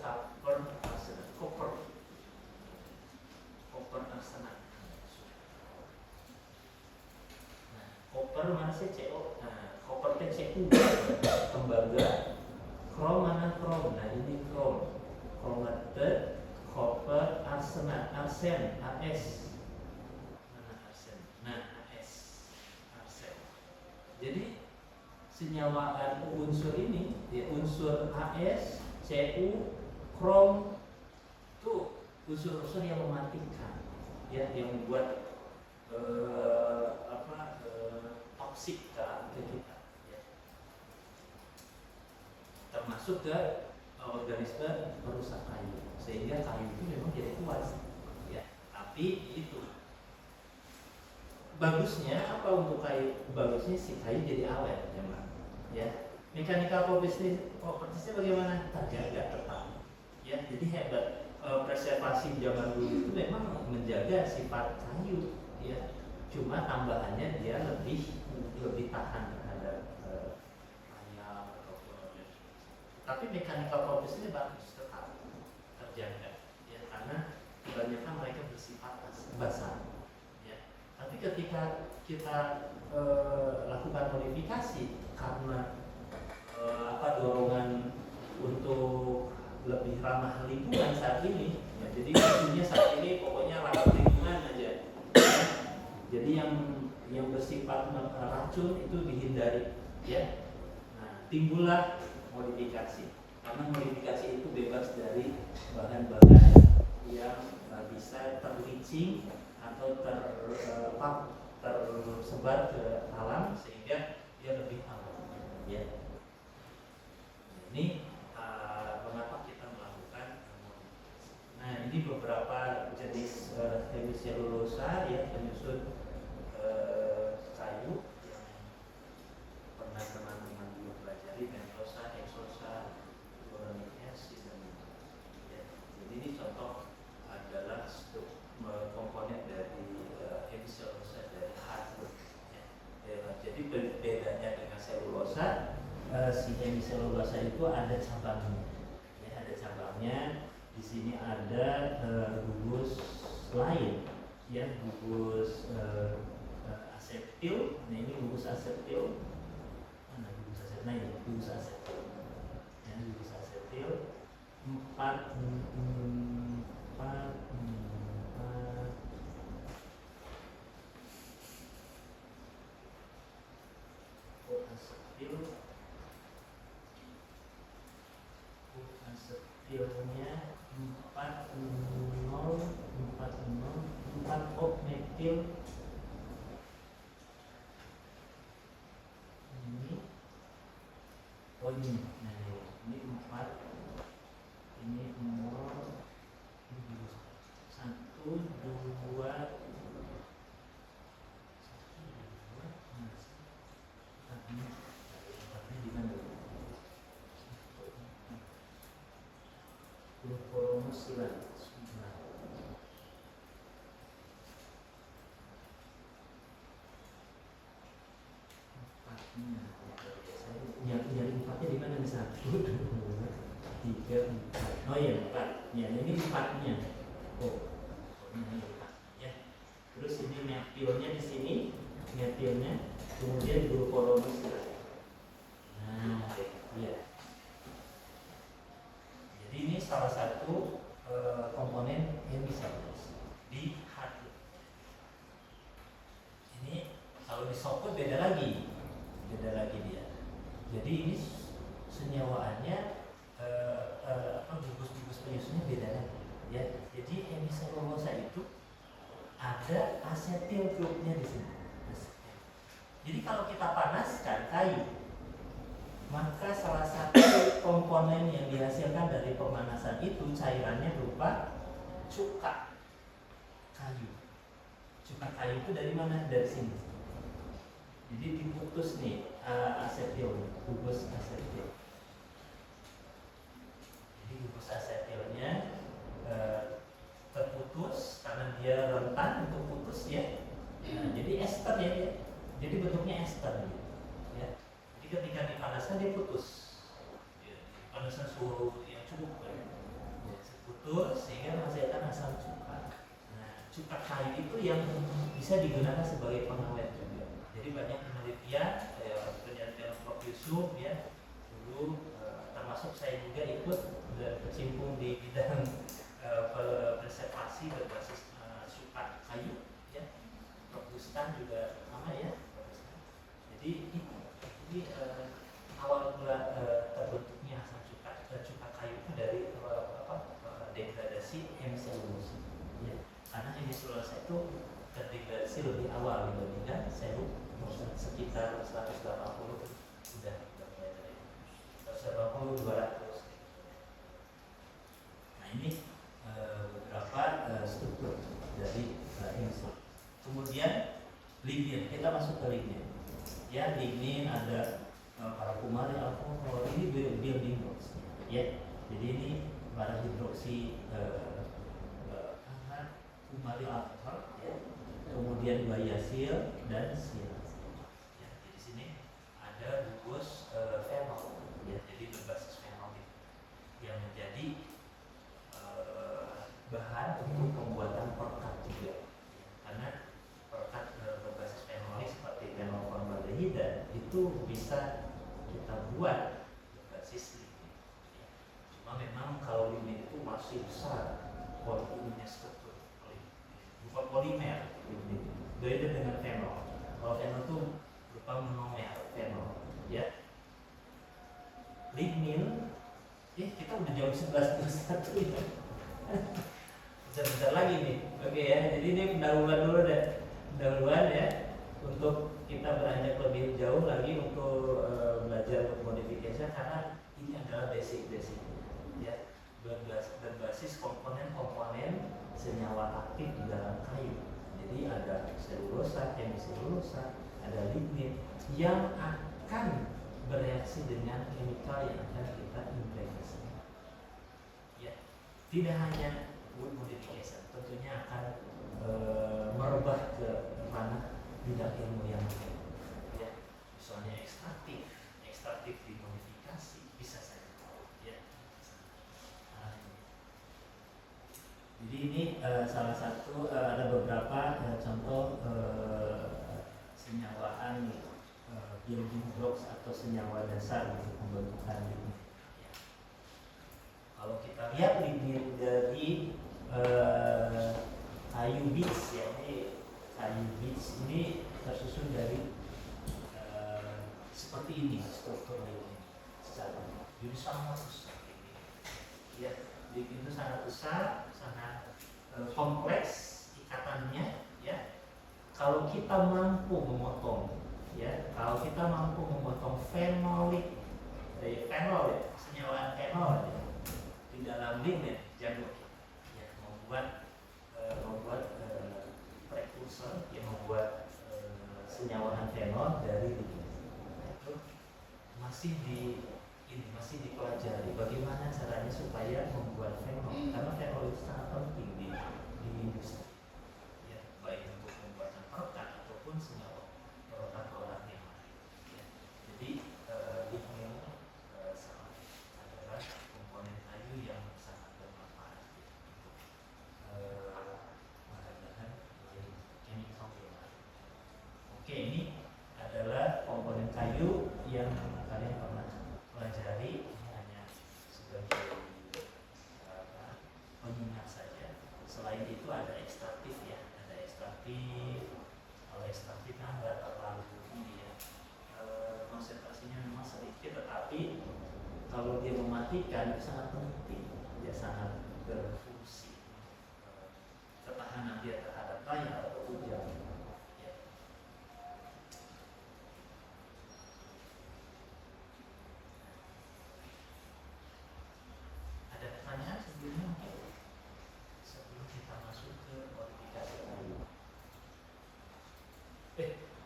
copper arsenate, copper arsenate. Nah, copper mana sih CO? Nah, copper TCU, tembaga. Chrome mana chrome? Nah, ini chrome. Chromated copper arsenate, arsen, AS. Mana arsen? Nah, AS, arsen. Jadi senyawaan unsur ini, ya, unsur AS, Cu, krom itu unsur-unsur yang mematikan, ya, yang membuat toksik ke kita, ya. Termasuk ke organisme perusak kayu, sehingga kayu itu memang jadi kuat, ya. Tapi itu bagusnya apa untuk kayu? Bagusnya si kayu jadi awet, ya. Mechanical propertiesnya bagaimana? Terjaga tetap, ya. Jadi hebat. Preservasi zaman dulu itu memang menjaga sifat kayu, ya. Cuma tambahannya dia lebih tahan terhadap ayam ataupun. Tapi mechanical propertiesnya bagus, tetap terjaga, ya, karena kebanyakan mereka bersifat basah, ya. Tapi ketika kita lakukan modifikasi karena dorongan untuk lebih ramah lingkungan saat ini, ya, jadi isunya saat ini pokoknya ramah lingkungan aja, ya. Jadi yang bersifat racun itu dihindari, ya. Nah, timbullah modifikasi, karena modifikasi itu bebas dari bahan-bahan yang bisa terleaching atau tersebar ke alam sehingga dia lebih aman, ya. Ini mengapa kita melakukan modifikasi. Nah, ini beberapa jenis hemiselulosa, ya, penyusun kayu yang pernah teman-teman dulu pelajari, pentosa, hexosa, boronic acid, dan ya. Jadi ini contoh adalah komponen dari hemiselulosa dari hardwood, ya. Jadi bedanya dengan selulosa, si hemiselulosa itu ada cabangnya, ya, ada cabangnya. Di sini ada gugus lain, ya, gugus asetil. Nah, ini gugus asetil. Mana gugus asetil? Nah, ini gugus asetil. Ya, gugus asetil. 4 Asetilnya 4 ok metil ini. Oh ini, nah ini 4, ini 0, 1, 2, di mana? Glukoronosilat. Yang empatnya di mana nih? 1, 2, 3, 4. Oh iya 4. Ya ini 4-nya. Oh, ini 4 ya. Terus ini metilnya di sini, metilnya, kemudian glukoronosilat. Nah, ya. Jadi ini salah satu komponen hemiselulose di hati. Ini kalau disokot beda lagi dia. Jadi ini senyawaannya gugus-gugus penyusunnya beda lagi. Ya, jadi hemiselulose itu ada asetil grupnya di sini. Jadi kalau kita panaskan kayu, maka salah satu komponen yang dihasilkan dari pemanasan itu cairannya berupa cuka kayu. Cuka kayu itu dari mana? Dari sini. Jadi diputus nih asetil, gugus asetil. Jadi gugus asetilnya terputus karena dia rentan untuk putus ya. Nah, jadi ester ya dia. Jadi bentuknya ester gitu. Ya. Jadi ketika dipanaskan dia putus. Ya, panasan suhu yang cukup ya. Putus sehingga menghasilkan asam cuka. Nah, cuka kayu itu yang bisa digunakan sebagai pengawet juga. Jadi banyak penelitian, penelitian Prof. Yusuf ya, dulu termasuk saya juga ikut berkecimpung di bidang preservasi berbasis cuka kayu ya. Prof. Bustan juga sama ya. Jadi ini awal mula terbentuknya asam cuka kayu itu dari degradasi hemiselulose. Ya, karena hemiselulose itu terdegradasi lebih awal dibandingkan selulose, sekitar 180 sudah mulai dari 180 200. Nah ini beberapa struktur dari hemiselulose. Kemudian lignin, kita masuk ke lignin. Ya, lignin ada para kumari alkohol, ini building blocks ya. Jadi ini para hidroksi kumari alkohol ya. Kemudian bayasil dan silase. Ya, di sini ada gugus fenol ya, jadi berbasis fenolik yang menjadi bahan untuk pembuatan perekat juga. Ya, karena perekat berbasis fenolik seperti fenolformaldehidan itu bisa kita buat berbasis lignin. Ya. Cuma memang kalau lignin itu masih besar volumenya struktur, bukan polimer. Beda dengan fenol. Kalau fenol itu berupa monomer fenol, ya. Lignin, kita udah jam 11.21 ya. Bentar lagi nih, oke ya. Jadi ini pendahuluan dulu deh, pendahuluan ya, untuk kita beranjak lebih jauh lagi untuk belajar modifikasi karena ini adalah basic ya, berbasis komponen-komponen senyawa aktif di dalam kayu. Jadi ada selulosa, hemiselulosa, ada lignin yang akan bereaksi dengan chemical yang akan kita implementasikan. Ya, tidak hanya wood modification, tentunya akan merubah ke mana bidang ilmu yang lain. Ya, misalnya ekstraktif dimodifikasi bisa saja. Ya. Jadi ini salah satu ada beberapa contoh senyawaan building blocks atau senyawa dasar untuk pembentukan lignin. Ya. Kalau kita dia bibit dari kayu beech ya. Ini kayu beech ini tersusun dari seperti ini strukturnya ini secara jadi sangat besar ini. Ya, jadi itu sangat besar, sangat kompleks ikatannya ya. Kalau kita mampu memotong ya, kalau kita mampu memotong fenolik dari fenol ya, senyawa fenol ya, di dalam lignin janur ya, membuat prekursor yang membuat senyawa fenol dari lignin. Nah, itu masih dipelajari bagaimana caranya supaya membuat fenol, karena fenol itu sangat penting di industri ya, baik untuk pembuatan perekat ataupun senyawa perekat olahan yang lain ya. Jadi lignin adalah komponen kayu yang sangat bermanfaat untuk bahan-bahan lain, chemical yang lain. Oke, ini adalah komponen kayu yang kalian pernah pelajari. Ini hanya sebagai pengingat saja. Selain itu ada ekstraktif ya, ada ekstraktif. Kalau ekstraktif kan nggak terlalu tinggi ya, konsentrasinya memang sedikit, tetapi kalau dia mematikan itu sangat penting, dia sangat berfungsi ketahanan dia terhadap air atau hujan. Ya. Ada pertanyaan sebelumnya mungkin? Sebelum kita masuk ke modifikasi kayu.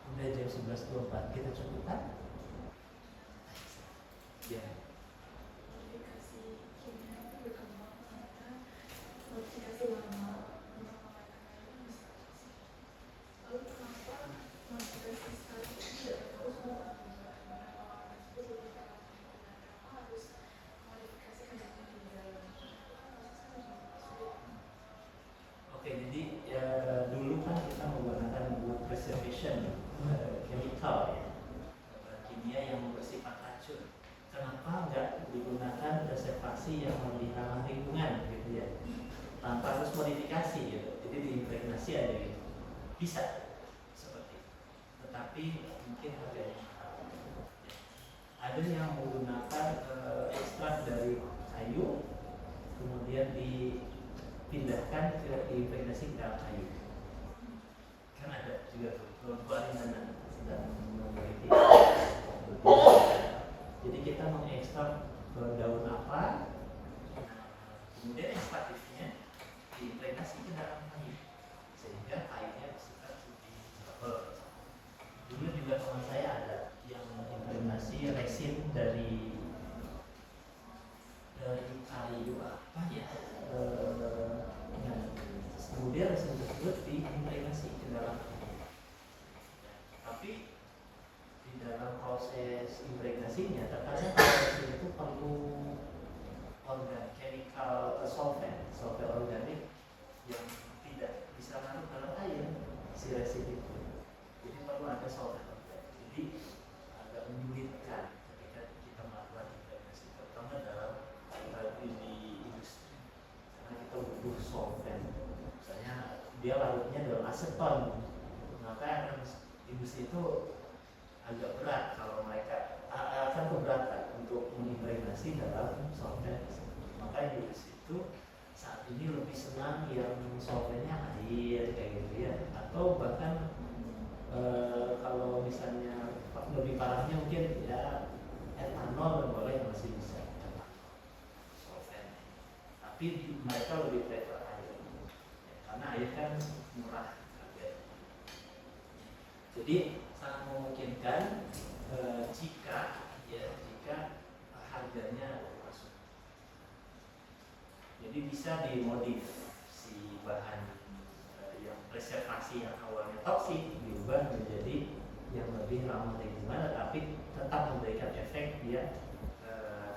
Udah jam 11.24, kita cukupkan? Ya. Modifikasi kimia itu berkembang karena modifikasi lama menggunakan bisa. Lalu kenapa modifikasi sekarang tidak terus menggunakan tersebut harus modifikasi kenapa di dalam Oke, jadi ya, dulu kan kita menggunakan wood preservation chemical ya, bahan kimia yang bersifat racun. Kenapa nggak digunakan preservasi yang lebih ramah lingkungan gitu ya, tanpa harus modifikasi gitu, jadi diimpregnasi aja gitu, bisa seperti itu. Tetapi mungkin harganya mahal. Ada yang menggunakan ekstrak dari kayu, kemudian dipindahkan ke diimpregnasi ke dalam kayu. Kan ada juga perempuan yang sedang meneliti. Jadi kita mengekstrak daun apa, kemudian ekstraktifnya diimpregnasi ke dalam kayu sehingga kayunya bersifat lebih tebal. Dulu juga teman saya ada yang mengimplementasi resin dari kayu apa ya, kemudian resin tersebut diimpregnasi ke dalam kayu. Tapi di dalam proses impregnasinya terkadang resin itu perlu chemical solvent organik yang tidak bisa larut dalam air si resin itu. Jadi perlu ada solvent organik. Jadi agak menyulitkan ketika kita melakukan impregnasi, terutama dalam di industri, karena kita butuh solvent. Misalnya dia larutnya dalam aseton, maka industri itu agak berat kalau mereka akan keberatan untuk mengimpregnasi dalam solvent. Maka industri itu saat ini lebih senang yang solventnya air kayak gitu ya, atau bahkan kalau misalnya lebih parahnya mungkin ya etanol boleh masih bisa solvent, tapi mereka lebih prefer air ya, karena air kan murah harganya. Jadi sangat memungkinkan jika harganya masuk. Jadi bisa dimodif si bahan yang preservasi yang awalnya toksik diubah menjadi yang lebih ramah lingkungan, tapi tetap memberikan efek dia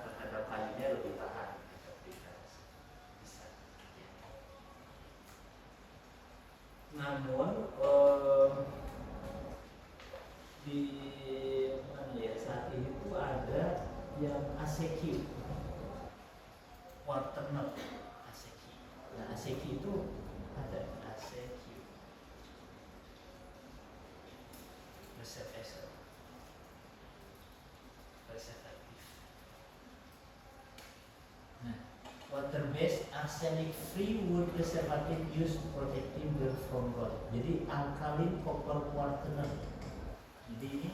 terhadap kayunya lebih tahan. Bisa. Ya. Namun di mana ya, saat ini tuh ada yang ACQ, quaternary ACQ. Nah, ACQ itu ada ACQ preservation preservative. Nah, water-based arsenic-free wood preservative used protecting them from rot. Jadi alkaline copper quaternary. Jadi ini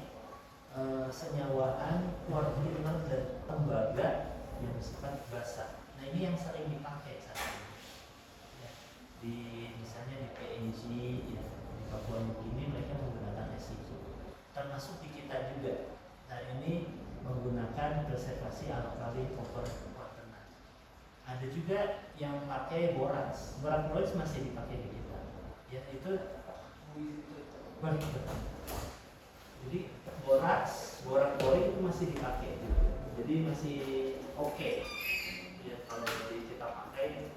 senyawaan quaternary dan tembaga yang bersifat basah. Nah, ini yang sering dipakai saat ini. Ya, di misalnya di PNG ya, di Papua Nugini mereka menggunakan ACQ. Termasuk di kita juga. Nah, ini menggunakan preservasi alkali copper quaternary. Ada juga yang pakai borax. Borax masih dipakai di kita. Ya, itu jadi borax bori itu masih dipakai. Jadi masih oke. Ya, kalau di kita pakai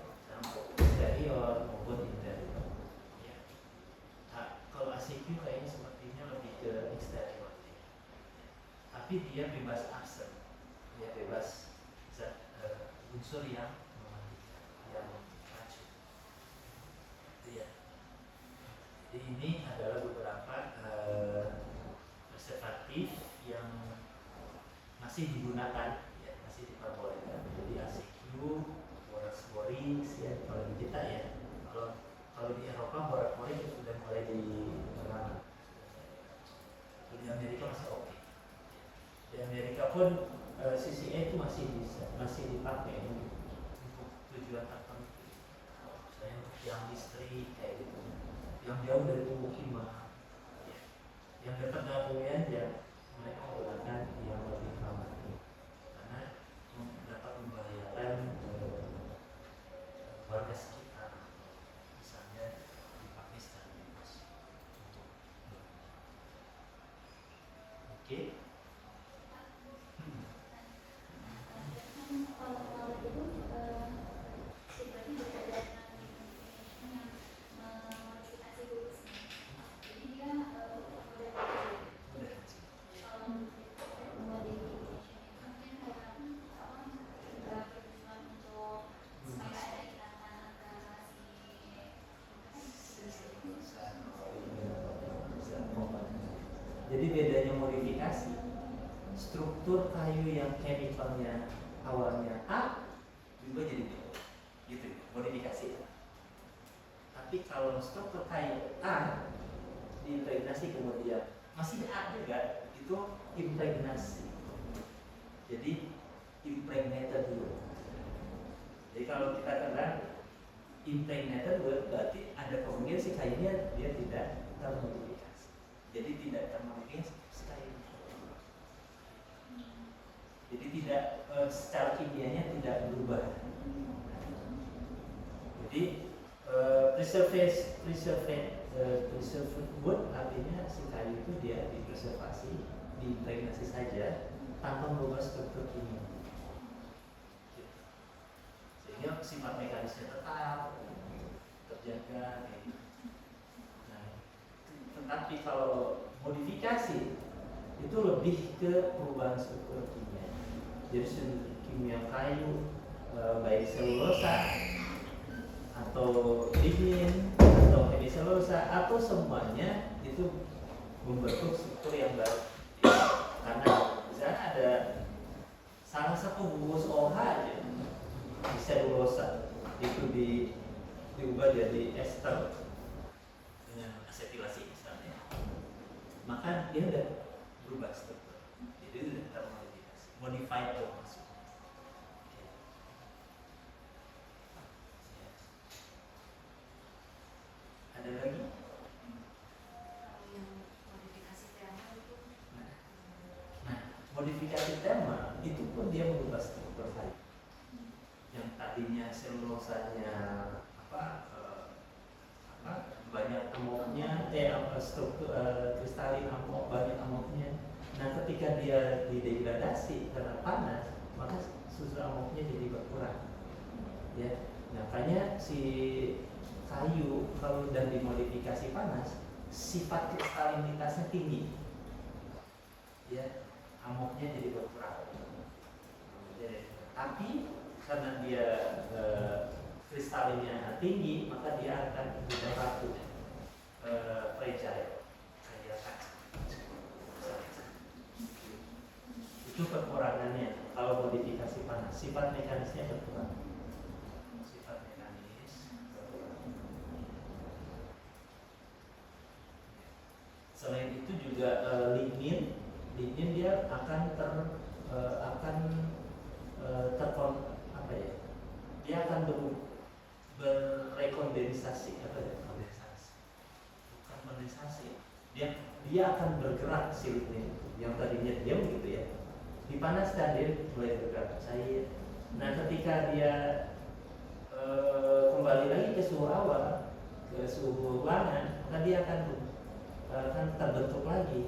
eksterior maupun interior. Ya. Nah, kalau ACQ kayaknya sepertinya lebih ke eksterior. Tapi dia bebas arsen, dia bebas zat unsur yang mematikan, yang racun. Ya. Jadi ini adalah beberapa preservatif yang masih digunakan, ya, masih diperbolehkan. Jadi ACQ, borax borix, ya, kalau di kita ya. Kalau di Eropa borax borix sudah mulai dilarang. Di Amerika masih oke. Di Amerika pun CCA itu masih dipakai untuk tujuan tertentu. Misalnya untuk yang listrik kayak gitu, yang jauh dari pemukiman, ya. Yang dekat dengan pemukiman ya mereka menggunakan yang lebih ramah karena dapat membahayakan warga sekitar, misalnya di Pakistan. Oke. Jadi bedanya modifikasi, struktur kayu yang chemicalnya awalnya A juga jadi B, gitu, modifikasi. Tapi kalau struktur kayu A diimpregnasi kemudian masih A juga, itu impregnasi. Jadi impregnated dulu. Jadi kalau kita kenal impregnated berarti ada kemungkinan si kayunya dia tidak termodifikasi. Jadi tidak termodifikasi sekali. Jadi tidak secara kimianya tidak berubah. Jadi preserved wood artinya si kayu itu dia dipreservasi, diimpregnasi saja tanpa merubah struktur kimia. Sehingga sifat mekanisnya tetap terjaga. Nah, tetapi kalau modifikasi itu lebih ke perubahan struktur kimia. Jadi struktur kimia kayu baik selulosa atau lignin atau hemiselulosa atau semuanya itu membentuk struktur yang baru. Karena misalnya ada salah satu bungkus OH aja di selulosa itu diubah jadi ester dengan asetilasi misalnya, maka dia udah berubah struktur, jadi udah termodifikasi, modified tuh maksudnya. Ada lagi? Yang modifikasi tema itu. Nah, modifikasi tema itu pun dia mengubah struktur kayu. Yang tadinya selulosanya banyak amoknya, struktur kristalin amok, banyak amoknya. Nah, ketika dia didegradasi karena panas, maka susu amoknya jadi berkurang. Ya, makanya si kayu kalau udah dimodifikasi panas, sifat kristalinitasnya tinggi. Ya, amoknya jadi berkurang. Ya, tapi karena dia kristalinnya tinggi, maka dia akan mudah rapuh, fragile, kayak kaca. Itu kekurangannya. Kalau modifikasi panas, sifat mekanisnya berkurang. Sifat mekanis berkurang. Selain itu juga lignin dia akan dia akan berrekondensasi, bukan kondensasi. Dia akan bergerak si lignin yang tadinya diam gitu ya. Dipanaskan dia mulai bergerak cair. Nah, ketika dia kembali lagi ke suhu awal, ke suhu ruangan, maka dia akan terbentuk lagi.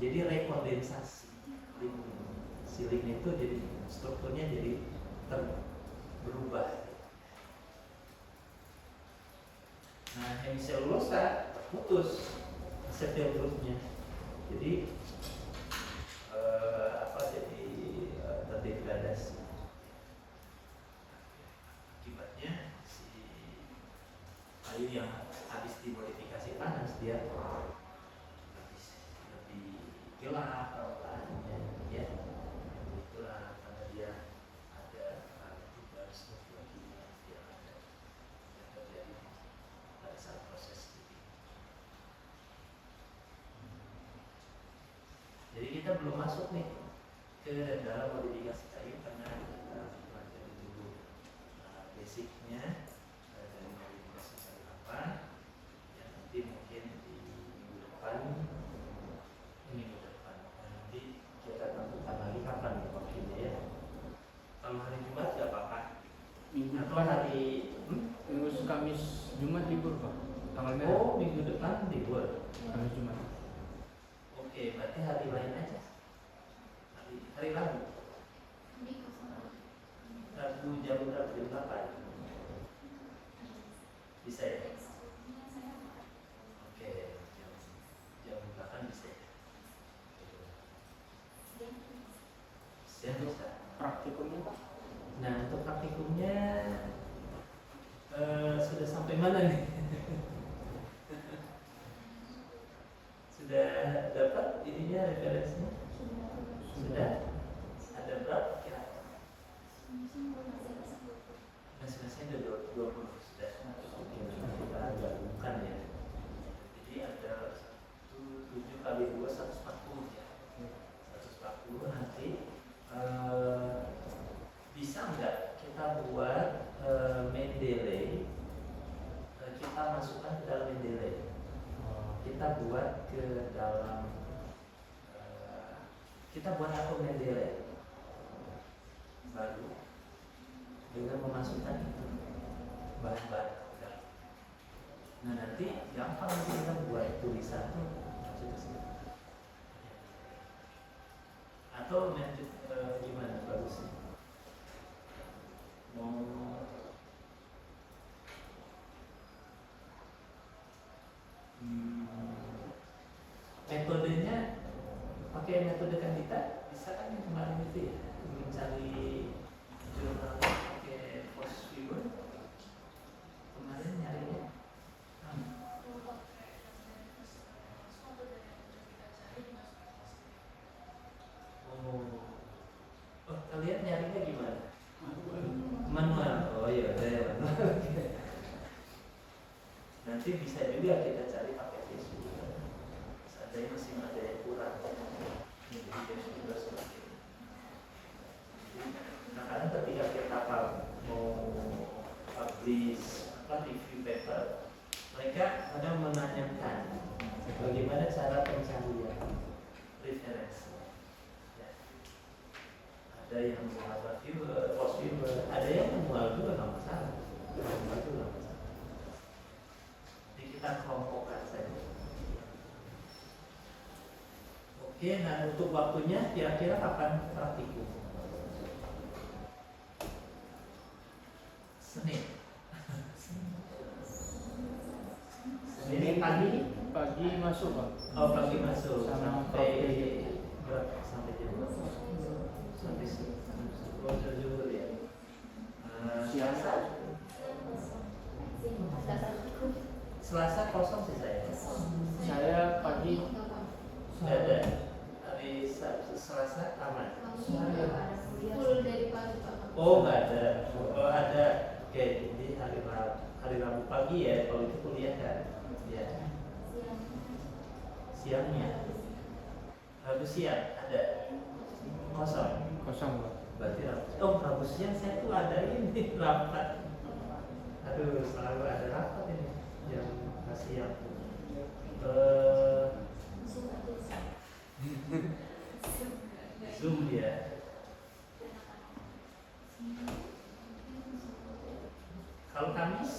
Jadi rekondensasi lignin. Si lignin itu jadi strukturnya jadi berubah. Nah, hemiselulosa terputus asetil grupnya. Jadi terdegradasi. Akibatnya si kayu yang habis dimodifikasi panas dia lebih gelap warnanya, ya. Itulah karena dia ada perubahan struktur yang terjadi pada saat proses itu. Jadi kita belum masuk nih ke dalam modifikasi kayu karena kita pelajari dulu basicnya dari modifikasi kayu apa. Ya, nanti mungkin di minggu depan nanti kita tentukan lagi kapan ya waktunya ya. Kalau hari Jumat nggak apa-apa. Minggu Atau depan hari Minggu Kamis Jumat libur Pak. Tanggal merah. Oh, minggu depan libur. Kamis Jumat. Oke, berarti hari lain aja. Hari Rabu. Rabu jam berapa? Jam 8. Bisa ya? Oke, jam 8 bisa ya? Siang bisa. Praktikumnya Pak? Nah, untuk praktikumnya sudah sampai mana nih? Sudah dapat ininya referensinya? Sudah? Ada berapa kira-kira? Masing-masing ada 20 sudah. Oke, kita gabungkan ya. Jadi ada 7 kali 2 140 ya. 140 nanti bisa nggak kita buat Mendeley, kita masukkan ke dalam Mendeley. Kita buat ke dalam kita buat akun Mendeley baru dengan memasukkan itu bahan-bahan. Nah, nanti gampang kita buat tulisan tuh masuk ke sini. Atau gimana bagusnya? Metodenya pakai metode kandidat bisa kan yang kemarin itu ya, mencari jurnal pakai post viewer kemarin nyarinya. Oh, kalian nyarinya gimana? Manual. Oh iya, ada manual. Nanti bisa juga kita cari pakai Facebook. Seandainya masih ada yang kurang. Jadi Facebook juga seperti ini. Nah, kadang ketika kita mau publish review paper, mereka kadang menanyakan bagaimana cara pencarian referensi. Ya. Ada yang mual reviewer, post viewer, ada yang mual juga nggak masalah. Jadi kita kelompokkan saja. Oke, nah untuk waktunya kira-kira kapan praktikum? Senin. Senin pagi masuk Pak. Oh, pagi masuk Sampai berapa? Sampai jam berapa? Sampai 10 zuhur ya. Selasa kosong sih saya. Saya pagi Nggak ada. Hari Selasa aman. Full dari pagi Pak. Oh nggak ada. Oh ada. Oke, jadi hari Rabu pagi ya. Kalau itu kuliah kan? Ya. Siangnya. Rabu siang ada. Kosong. kosong Pak. Berarti Rabu siang saya tuh ada ini rapat. Aduh, selalu ada rapat ini jam siang. Zoom ya. Kalau Kamis,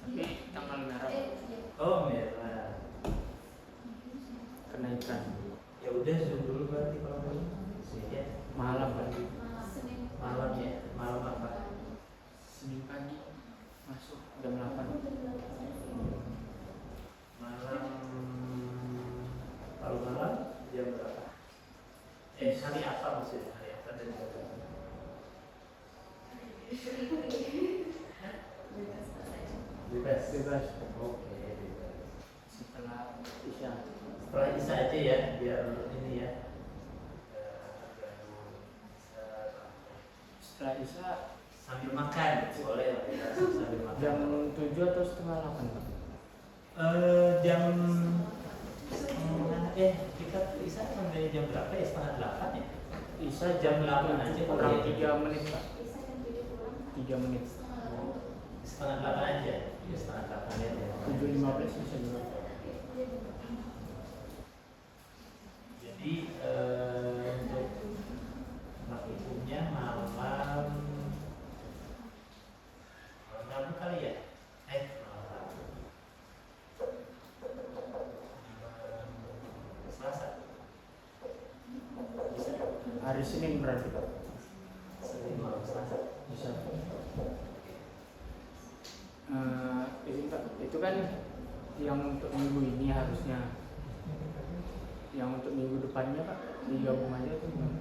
Tapi tanggal merah oh merah. kenaikan Ya udah Zoom dulu berarti kalau dulu. Ya. malam Pak. Malam ya, malam apa? Senin pagi masuk jam 8. Malam kalau malam jam berapa? Hari apa maksudnya? Hari apa dan jam berapa? Bebas. Bebas Oke, bebas. setelah isya. Setelah Isya aja ya, biar ini ya. Setelah isya Sambil makan, boleh lah ya, sambil makan. jam 7 atau setengah 8 Pak. Jam kita Isya sampai jam berapa ya? Setengah 8 ya? Isya Jam 8 aja kurang boleh ya? 3 menit Pak. 3 menit. Setengah 8 aja. Ya setengah 8 ya. 7.15 bisa juga. Jadi untuk maksimumnya malam Rabu kali ya? Malam Rabu. Selasa. Bisa. Hari Senin berarti Pak. Senin malam Selasa. Bisa. Itu kan yang untuk minggu ini harusnya. Yang untuk minggu depannya Pak digabung aja tuh gimana?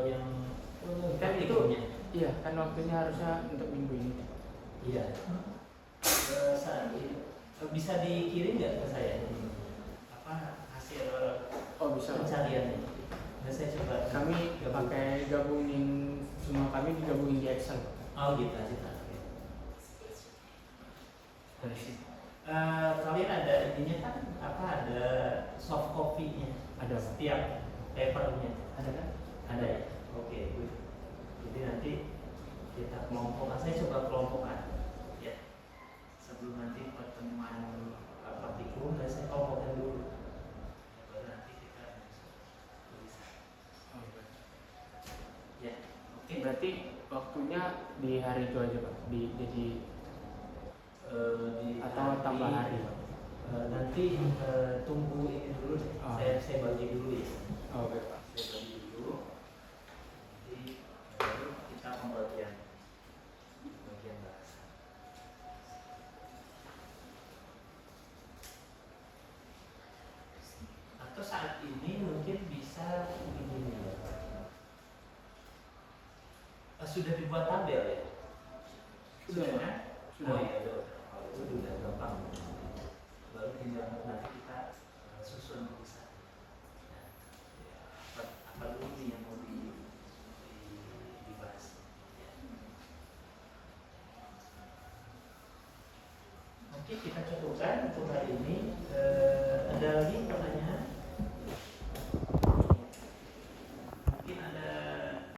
Yang Kan itu ikutnya. iya kan waktunya harusnya untuk minggu ini. Iya. Saat ini bisa dikirim nggak ke saya ini? Apa hasil Oh bisa Pak. pencariannya? Nah, saya coba. Kami gabung. pakai gabungin semua kami digabungin di Excel Pak. Oh gitu aja kan. Dari situ. Kalian ada ininya kan? Apa ada soft copy-nya? Ada Pak. Setiap papernya. Ada kan? Ada ya. Oke. Good. Jadi nanti kita kelompokkan. Saya coba kelompokkan. Ya. Sebelum nanti pertemuan praktikum, saya kelompokkan dulu. Baru nanti kita bisa. Oh, baik. Ya. Oke. Berarti waktunya di hari itu aja Pak. Jadi atau tambah hari Pak. Nanti tunggu ini dulu deh. Oh. Saya bagi dulu ya. Oh, oke Pak. Saya bagi dulu. Nanti baru kita pembagian bahasa. Atau saat ini mungkin bisa begini ya. Sudah dibuat tabel ya? Sudah, Pak. kan? Sudah. Oh iya, udah. Kalau itu udah gampang. Baru tinggal nanti kita susun bisa. Nah, apa dulu nih yang mau dibahas? Ya. Oke, kita